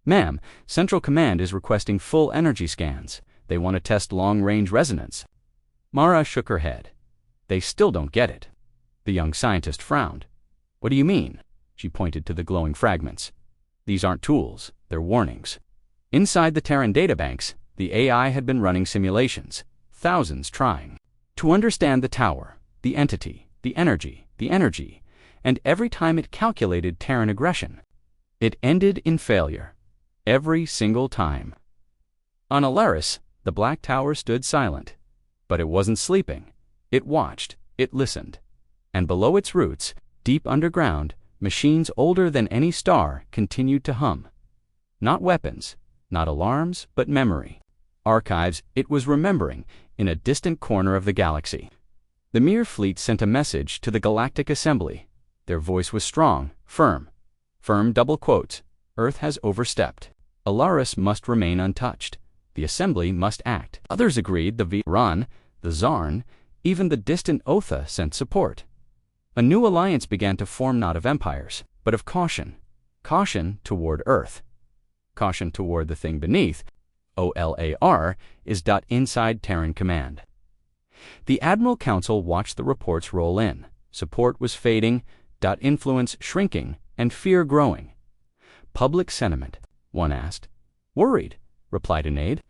Ma'am, Central Command is requesting full energy scans. They want to test long-range resonance. Mara shook her head. They still don't get it. The young scientist frowned. What do you mean? She pointed to the glowing fragments. These aren't tools, they're warnings. Inside the Terran databanks, the AI had been running simulations, thousands trying to understand the tower, the entity, the energy, and every time it calculated Terran aggression, it ended in failure. Every single time. On Alias, the Black Tower stood silent. But it wasn't sleeping. It watched, it listened. And below its roots, deep underground, machines older than any star continued to hum. Not weapons, not alarms, but memory. Archives it was remembering in a distant corner of the galaxy. The Mir fleet sent a message to the Galactic Assembly. Their voice was strong, firm. Firm double quotes. Earth has overstepped. Alias must remain untouched. The Assembly must act. Others agreed. The Viran, the Zarn, even the distant Otha sent support. A new alliance began to form, not of empires, but of caution. Caution toward Earth. Caution toward the thing beneath. OLAR is inside Terran Command. The Admiral Council watched the reports roll in. Support was fading, influence shrinking, and fear growing. Public sentiment, one asked. Worried, replied an aide.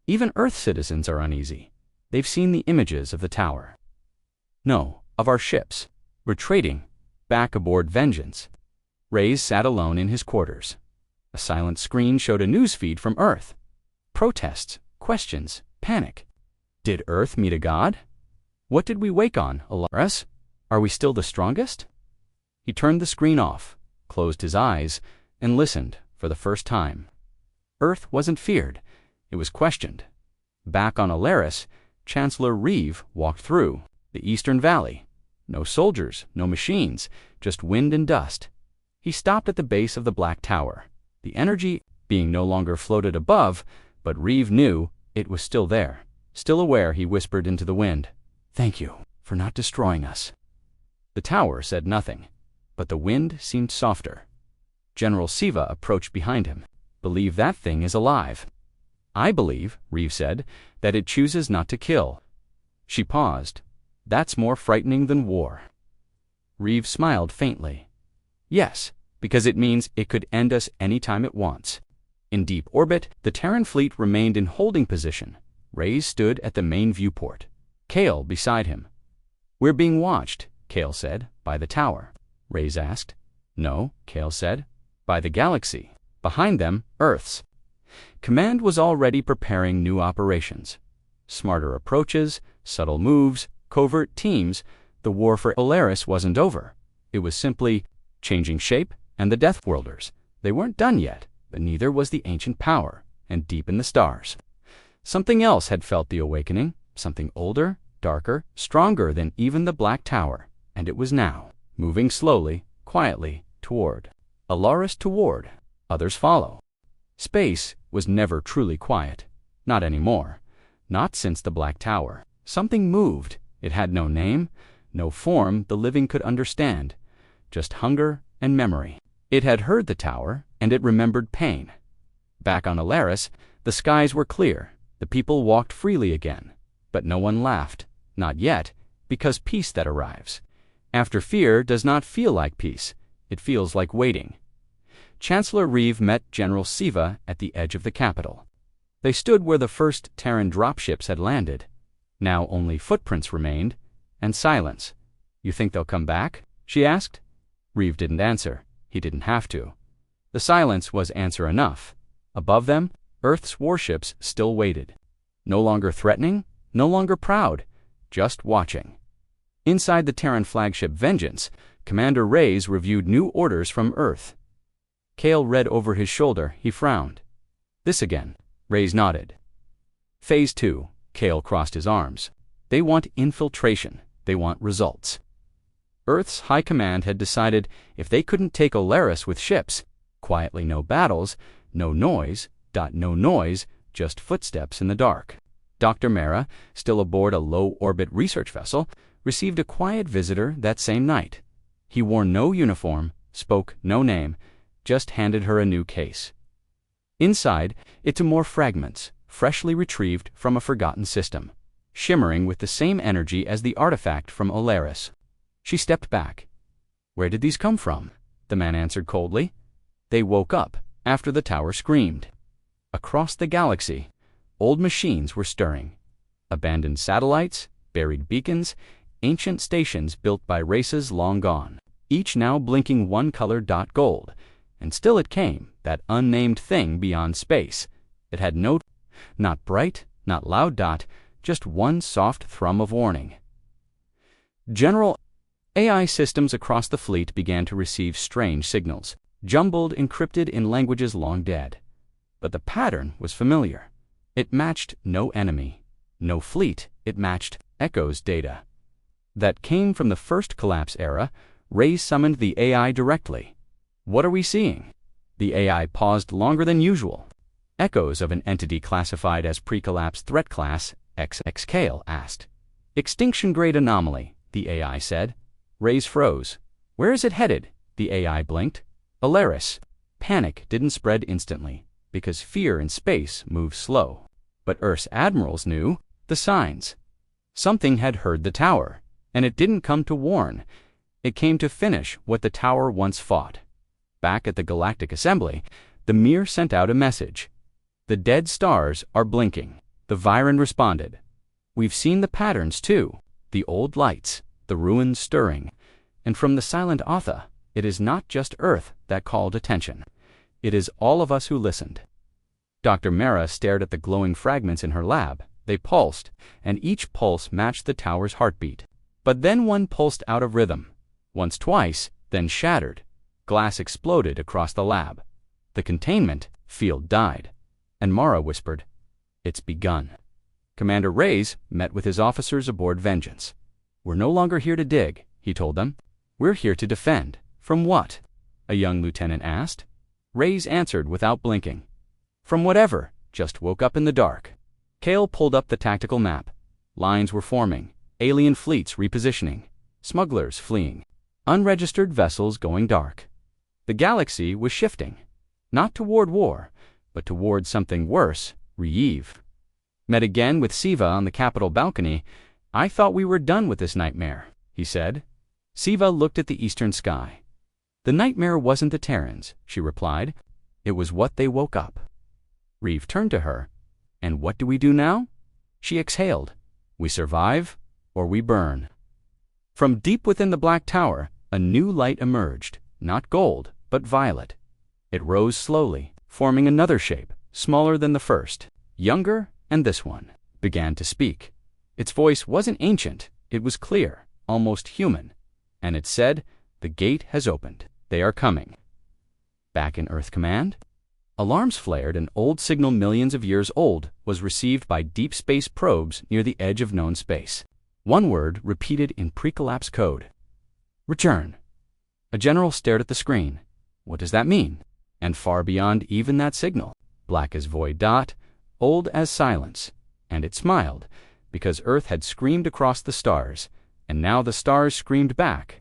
Even Earth citizens are uneasy. They've seen the images of the tower. No, of our ships. Retreating, back aboard Vengeance. Reyes sat alone in his quarters. A silent screen showed a news feed from Earth. Protests, questions, panic. Did Earth meet a god? What did we wake on, Alias? Are we still the strongest? He turned the screen off, closed his eyes, and listened for the first time. Earth wasn't feared, it was questioned. Back on Alias, Chancellor Reeve walked through the Eastern Valley. No soldiers, no machines, just wind and dust. He stopped at the base of the Black Tower, the energy being no longer floated above, but Reeve knew it was still there. Still aware, he whispered into the wind, "Thank you for not destroying us." The tower said nothing, but the wind seemed softer. General Siva approached behind him. "Believe that thing is alive." "I believe," Reeve said, "that it chooses not to kill." She paused. "That's more frightening than war." Reeve smiled faintly. "Yes, because it means it could end us any time it wants." In deep orbit, the Terran fleet remained in holding position. Reyes stood at the main viewport. Kale beside him. "We're being watched," Kale said. "By the tower." Reyes asked. "No," Kale said. "By the galaxy. Behind them, Earth's." Command was already preparing new operations. Smarter approaches, subtle moves, covert teams. The war for Alias wasn't over. It was simply changing shape, and the Death Worlders. They weren't done yet, but neither was the ancient power, and deep in the stars. Something else had felt the awakening, something older, darker, stronger than even the Black Tower, and it was now, moving slowly, quietly, toward. Alias toward. Others follow. Space was never truly quiet. Not anymore. Not since the Black Tower. Something moved. It had no name, no form the living could understand. Just hunger and memory. It had heard the tower, and it remembered pain. Back on Alias, the skies were clear. The people walked freely again. But no one laughed. Not yet, because peace that arrives. After fear does not feel like peace. It feels like waiting. Chancellor Reeve met General Siva at the edge of the capital. They stood where the first Terran dropships had landed. Now only footprints remained, and silence. "You think they'll come back?" she asked. Reeve didn't answer. He didn't have to. The silence was answer enough. Above them, Earth's warships still waited. No longer threatening, no longer proud, just watching. Inside the Terran flagship Vengeance, Commander Reyes reviewed new orders from Earth. Kale read over his shoulder. He frowned. "This again." Reyes nodded. "Phase 2, Kale crossed his arms. "They want infiltration. They want results." Earth's High Command had decided if they couldn't take Alias with ships, quietly, no battles, no noise, just footsteps in the dark. Dr. Mara, still aboard a low-orbit research vessel, received a quiet visitor that same night. He wore no uniform, spoke no name, just handed her a new case. Inside, it to more fragments, freshly retrieved from a forgotten system, shimmering with the same energy as the artifact from Alias. She stepped back. "Where did these come from?" the man answered coldly. "They woke up after the tower screamed." Across the galaxy, old machines were stirring. Abandoned satellites, buried beacons, ancient stations built by races long gone, each now blinking one-colored dot gold. And still it came, that unnamed thing beyond space. It had no, not bright, not loud dot, just one soft thrum of warning. General AI systems across the fleet began to receive strange signals, jumbled, encrypted in languages long dead. But the pattern was familiar. It matched no enemy, no fleet. It matched Echo's data. That came from the first collapse era. Ray summoned the AI directly. "What are we seeing?" The AI paused longer than usual. "Echoes of an entity classified as pre-collapse threat class," XX Kale asked. "Extinction-grade anomaly," the AI said. Ray's froze. "Where is it headed?" The AI blinked. "Alias." Panic didn't spread instantly, because fear in space moves slow. But Earth's admirals knew the signs. Something had heard the tower, and it didn't come to warn. It came to finish what the tower once fought. Back at the Galactic Assembly, the Mir sent out a message. "The dead stars are blinking." The Viren responded. "We've seen the patterns too, the old lights, the ruins stirring. And from the silent Atha, it is not just Earth that called attention. It is all of us who listened." Dr. Mara stared at the glowing fragments in her lab. They pulsed, and each pulse matched the tower's heartbeat. But then one pulsed out of rhythm. Once, twice, then shattered. Glass exploded across the lab. The containment field died. And Mara whispered, "It's begun." Commander Reyes met with his officers aboard Vengeance. "We're no longer here to dig," he told them. "We're here to defend." "From what?" a young lieutenant asked. Reyes answered without blinking. "From whatever just woke up in the dark." Kale pulled up the tactical map. Lines were forming, alien fleets repositioning, smugglers fleeing, unregistered vessels going dark. The galaxy was shifting, not toward war, but toward something worse, Reeve. "Met again with Siva on the Capitol balcony. I thought we were done with this nightmare," he said. Siva looked at the eastern sky. "The nightmare wasn't the Terrans," she replied. "It was what they woke up." Reeve turned to her. "And what do we do now?" She exhaled. "We survive, or we burn." From deep within the Black Tower, a new light emerged, not gold, but violet. It rose slowly, forming another shape, smaller than the first, younger, and this one began to speak. Its voice wasn't ancient, it was clear, almost human, and it said, "The gate has opened. They are coming." Back in Earth Command, alarms flared. An old signal millions of years old was received by deep space probes near the edge of known space. One word repeated in pre-collapse code. "Return." A general stared at the screen. "What does that mean?" And far beyond even that signal, black as void dot, old as silence, and it smiled, because Earth had screamed across the stars, and now the stars screamed back.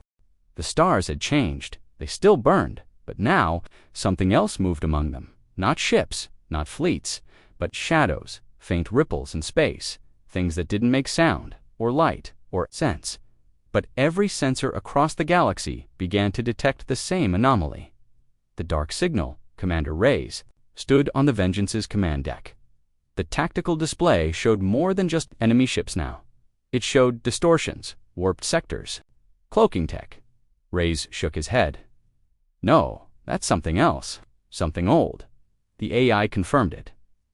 The stars had changed. They still burned, but now something else moved among them. Not ships, not fleets, but shadows, faint ripples in space, things that didn't make sound, or light, or sense. But every sensor across the galaxy began to detect the same anomaly. The dark signal, Commander Reyes, stood on the Vengeance's command deck. The tactical display showed more than just enemy ships now. It showed distortions, warped sectors, cloaking tech. Reyes shook his head. "No, that's something else, something old." The AI confirmed it.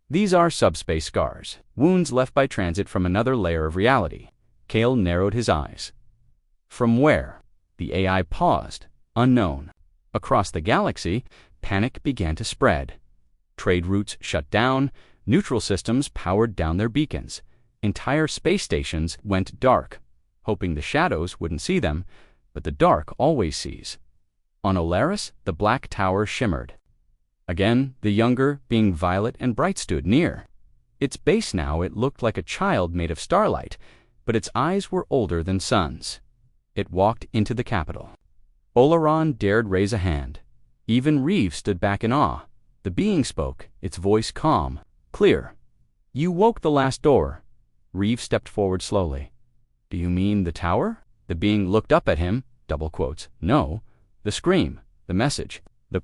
"These are subspace scars, wounds left by transit from another layer of reality." Kale narrowed his eyes. "From where?" The AI paused, unknown. Across the galaxy, panic began to spread. Trade routes shut down, neutral systems powered down their beacons. Entire space stations went dark, hoping the shadows wouldn't see them, but the dark always sees. On Alias, the Black Tower shimmered. Again, the younger, being violet and bright, stood near. Its base now, it looked like a child made of starlight, but its eyes were older than suns. It walked into the Capitol. Oleron dared raise a hand. Even Reeve stood back in awe. The being spoke, its voice calm, clear. "You woke the last door." Reeve stepped forward slowly. "Do you mean the tower?" The being looked up at him, double quotes. "No, the scream, the message. The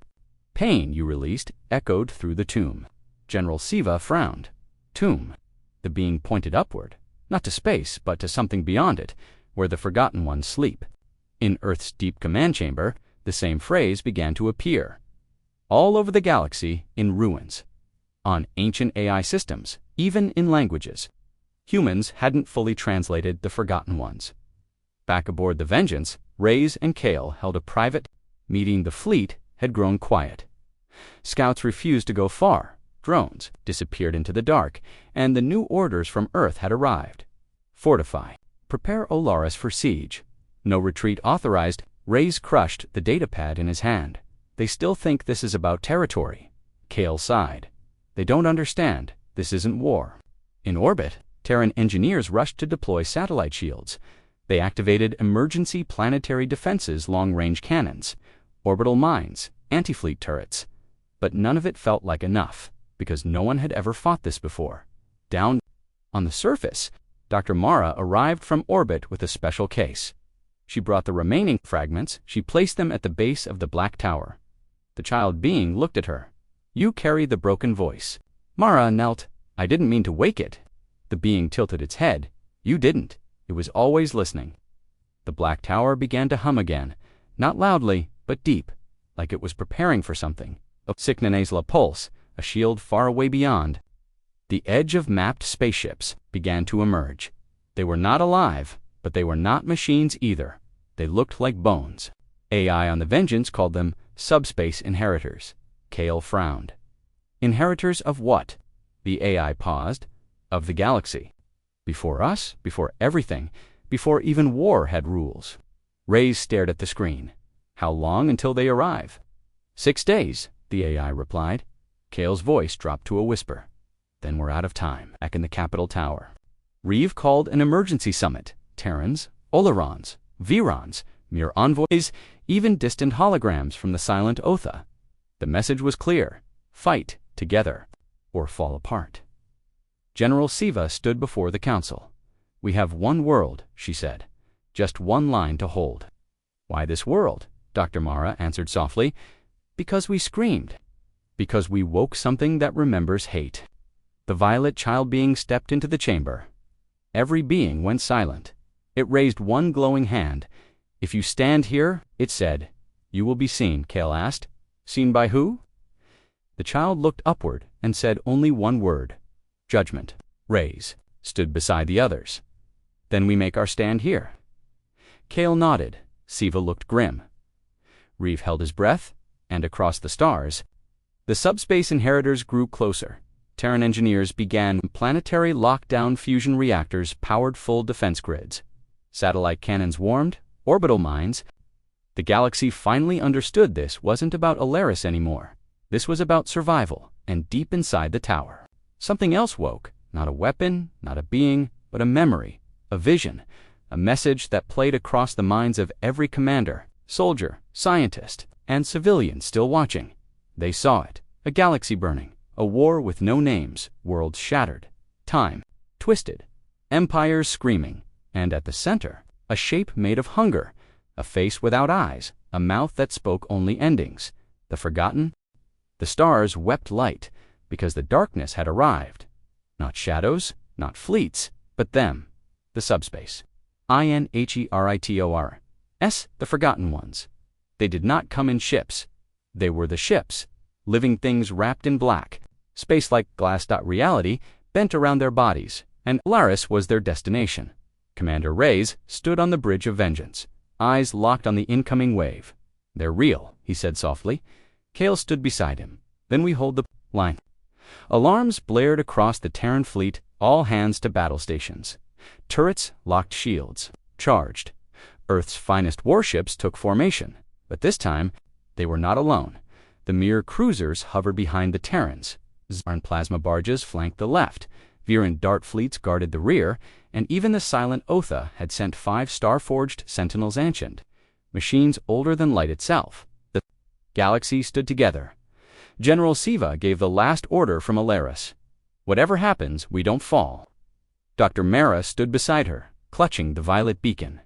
pain you released echoed through the tomb." General Siva frowned. "Tomb." The being pointed upward, not to space, but to something beyond it, where the Forgotten Ones sleep. In Earth's deep command chamber, the same phrase began to appear. All over the galaxy, in ruins. On ancient AI systems, even in languages. Humans hadn't fully translated the Forgotten Ones. Back aboard the Vengeance, Reyes and Kale held a private meeting. The fleet had grown quiet. Scouts refused to go far. Drones disappeared into the dark, and the new orders from Earth had arrived. Fortify. Prepare Olaris for siege. No retreat authorized. Reyes crushed the datapad in his hand. "They still think this is about territory." Kale sighed. "They don't understand. This isn't war." In orbit, Terran engineers rushed to deploy satellite shields. They activated emergency planetary defenses, long-range cannons, orbital mines, anti-fleet turrets. But none of it felt like enough, because no one had ever fought this before. Down on the surface, Dr. Mara arrived from orbit with a special case. She brought the remaining fragments. She placed them at the base of the Black Tower. The child being looked at her. "You carry the broken voice." Mara knelt. "I didn't mean to wake it." The being tilted its head. "You didn't. It was always listening." The Black Tower began to hum again, not loudly, but deep, like it was preparing for something. A Signanasla pulse, a shield far away beyond. The edge of mapped spaceships began to emerge. They were not alive, but they were not machines either. They looked like bones. AI on the Vengeance called them subspace inheritors. Kale frowned. Inheritors of what? The AI paused. Of the galaxy. Before us, before everything, before even war had rules. Reyes stared at the screen. "How long until they arrive?" 6 days, the AI replied. Kale's voice dropped to a whisper. "Then we're out of time." Back in the Capitol Tower. Reeve called an emergency summit. Terrans, Olerons, Virons, mere envoys, even distant holograms from the silent Otha. The message was clear. Fight together, or fall apart. General Siva stood before the council. "We have one world," she said. "Just one line to hold." "Why this world?" Dr. Mara answered softly. "Because we screamed. Because we woke something that remembers hate." The violet child being stepped into the chamber. Every being went silent. It raised one glowing hand. "If you stand here," it said, "you will be seen," Kale asked. "Seen by who?" The child looked upward and said only one word. Judgment. Reyes stood beside the others. "Then we make our stand here." Kale nodded. Siva looked grim. Reeve held his breath, and across the stars, the subspace inheritors grew closer. Terran engineers began. Planetary lockdown fusion reactors powered full defense grids. Satellite cannons warmed, orbital mines. The galaxy finally understood this wasn't about Alaris anymore. This was about survival, and deep inside the tower. Something else woke, not a weapon, not a being, but a memory, a vision, a message that played across the minds of every commander, soldier, scientist, and civilian still watching. They saw it, a galaxy burning, a war with no names, worlds shattered, time twisted, empires screaming, and at the center, a shape made of hunger, a face without eyes, a mouth that spoke only endings, the forgotten. The stars wept light, because the darkness had arrived. Not shadows, not fleets, but them, the subspace. Inheritors, the Forgotten Ones. They did not come in ships. They were the ships, living things wrapped in black, space-like glass. Reality bent around their bodies, and Alaris was their destination. Commander Reyes stood on the bridge of Vengeance, eyes locked on the incoming wave. "They're real," he said softly. Kale stood beside him. "Then we hold the line." Alarms blared across the Terran fleet, all hands to battle stations. Turrets locked shields, charged. Earth's finest warships took formation, but this time, they were not alone. The Mir cruisers hovered behind the Terrans. Zarn plasma barges flanked the left. Viren dart fleets guarded the rear, and even the silent Otha had sent 5 star-forged Sentinels Ancient, machines older than light itself. The galaxy stood together. General Siva gave the last order from Alias. Whatever happens, we don't fall. Dr. Mara stood beside her, clutching the violet beacon.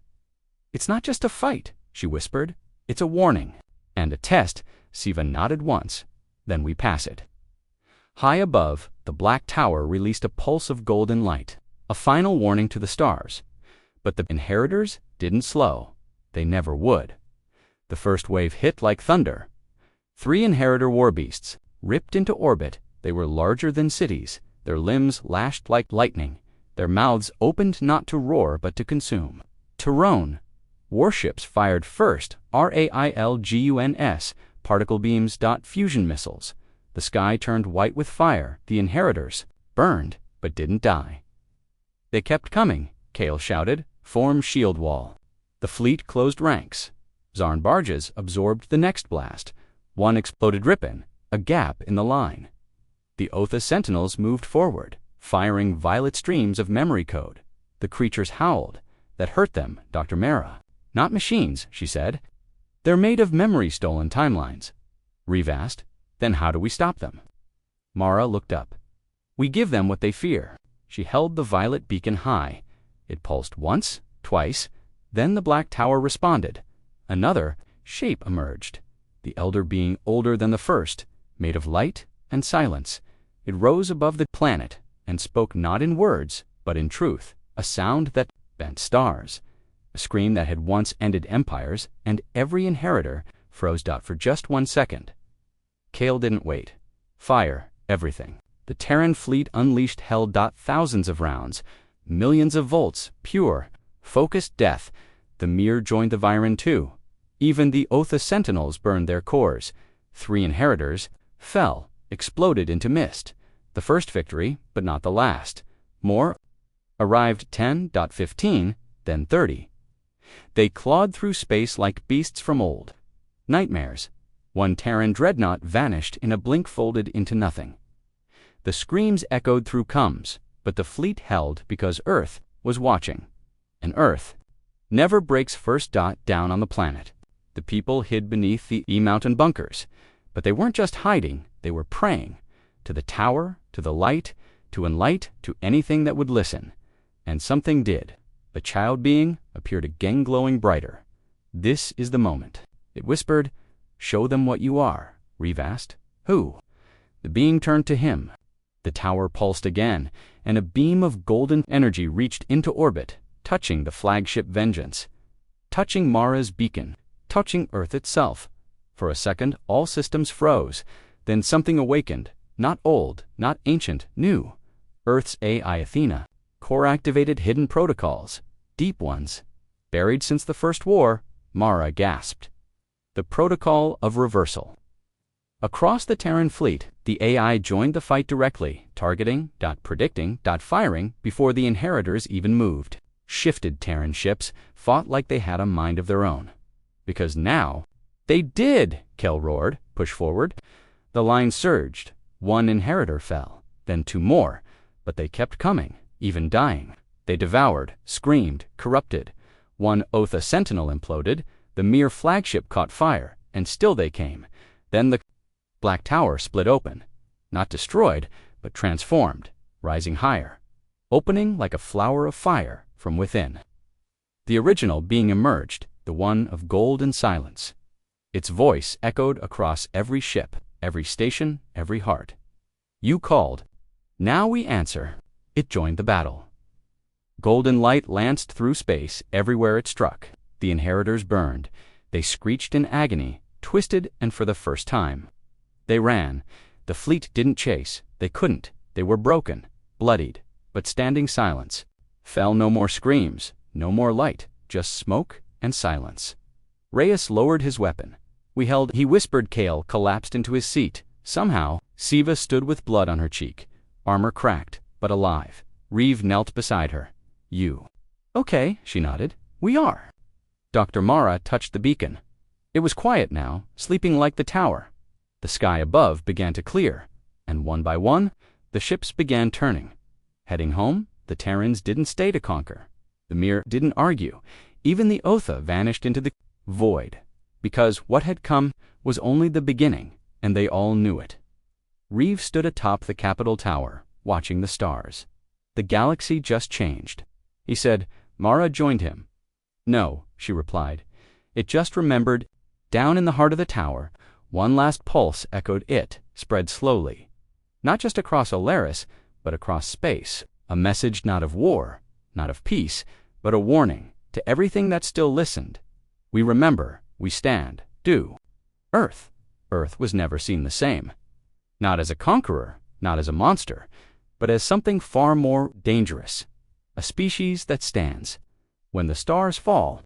It's not just a fight, she whispered. It's a warning. And a test. Siva nodded once. Then we pass it. High above, the black tower released a pulse of golden light, a final warning to the stars. But the inheritors didn't slow. They never would. The first wave hit like thunder. 3 inheritor warbeasts ripped into orbit. They were larger than cities, their limbs lashed like lightning, their mouths opened not to roar but to consume. Tyrone. Warships fired first, RAILGUNS, particle beams. Fusion missiles. The sky turned white with fire. The inheritors burned, but didn't die. They kept coming, Kale shouted. Form shield wall. The fleet closed ranks. Zarn barges absorbed the next blast. One exploded Ripon, a gap in the line. The Otha sentinels moved forward, firing violet streams of memory code. The creatures howled. That hurt them, Dr. Mara. Not machines, she said. They're made of memory-stolen timelines. Reeve asked. Then how do we stop them? Mara looked up. We give them what they fear. She held the violet beacon high. It pulsed once, twice. Then the black tower responded. Another shape emerged. The elder being older than the first, made of light and silence. It rose above the planet and spoke not in words, but in truth, a sound that bent stars. A scream that had once ended empires, and every inheritor froze. For just 1 second. Kale didn't wait. Fire, everything. The Terran fleet unleashed hell. Thousands of rounds, millions of volts, pure, focused death. The Mir joined the Viren too. Even the Otha sentinels burned their cores. 3 inheritors fell, exploded into mist. The first victory, but not the last. More arrived. 10.15, then 30. They clawed through space like beasts from old nightmares. 1 Terran dreadnought vanished in a blink, folded into nothing. The screams echoed through coms, but the fleet held because Earth was watching. And Earth never breaks first. Down on the planet. The people hid beneath the E-mountain bunkers. But they weren't just hiding, they were praying. To the tower, to the light, to enlight, to anything that would listen. And something did. The child being appeared again, glowing brighter. This is the moment. It whispered. Show them what you are, Reeve asked. Who? The being turned to him. The tower pulsed again, and a beam of golden energy reached into orbit, touching the flagship Vengeance, touching Mara's beacon, touching Earth itself. For a second, all systems froze. Then something awakened. Not old, not ancient, new. Earth's AI Athena. Core-activated hidden protocols. Deep ones. Buried since the First War, Mara gasped. The protocol of reversal. Across the Terran fleet, the AI joined the fight directly, targeting, predicting, firing before the inheritors even moved. Shifted Terran ships fought like they had a mind of their own. Because now, they did, Kel roared. Push forward. The line surged. 1 inheritor fell, then 2 more, but they kept coming, even dying. They devoured, screamed, corrupted. 1 Otha sentinel imploded. The Mir flagship caught fire, and still they came. Then the black tower split open. Not destroyed, but transformed, rising higher. Opening like a flower of fire from within. The original being emerged, the one of gold and silence. Its voice echoed across every ship, every station, every heart. You called. Now we answer. It joined the battle. Golden light lanced through space everywhere it struck. The inheritors burned. They screeched in agony, twisted, and for the first time. They ran. The fleet didn't chase. They couldn't. They were broken, bloodied, but standing silence. Fell no more screams, no more light, just smoke and silence. Reyes lowered his weapon. We held, he whispered. Kale collapsed into his seat. Somehow, Siva stood with blood on her cheek. Armor cracked, but alive. Reeve knelt beside her. You. Okay, she nodded. We are. Dr. Mara touched the beacon. It was quiet now, sleeping like the tower. The sky above began to clear, and one by one, the ships began turning. Heading home, the Terrans didn't stay to conquer. The Mir didn't argue. Even the Otha vanished into the void, because what had come was only the beginning, and they all knew it. Reeve stood atop the Capitol Tower, watching the stars. The galaxy just changed. He said. Mara joined him. No, she replied. It just remembered. Down in the heart of the tower, one last pulse echoed. It spread slowly. Not just across Alaris, but across space. A message not of war, not of peace, but a warning to everything that still listened. We remember, we stand, do. Earth. Earth was never seen the same. Not as a conqueror, not as a monster, but as something far more dangerous. A species that stands. When the stars fall,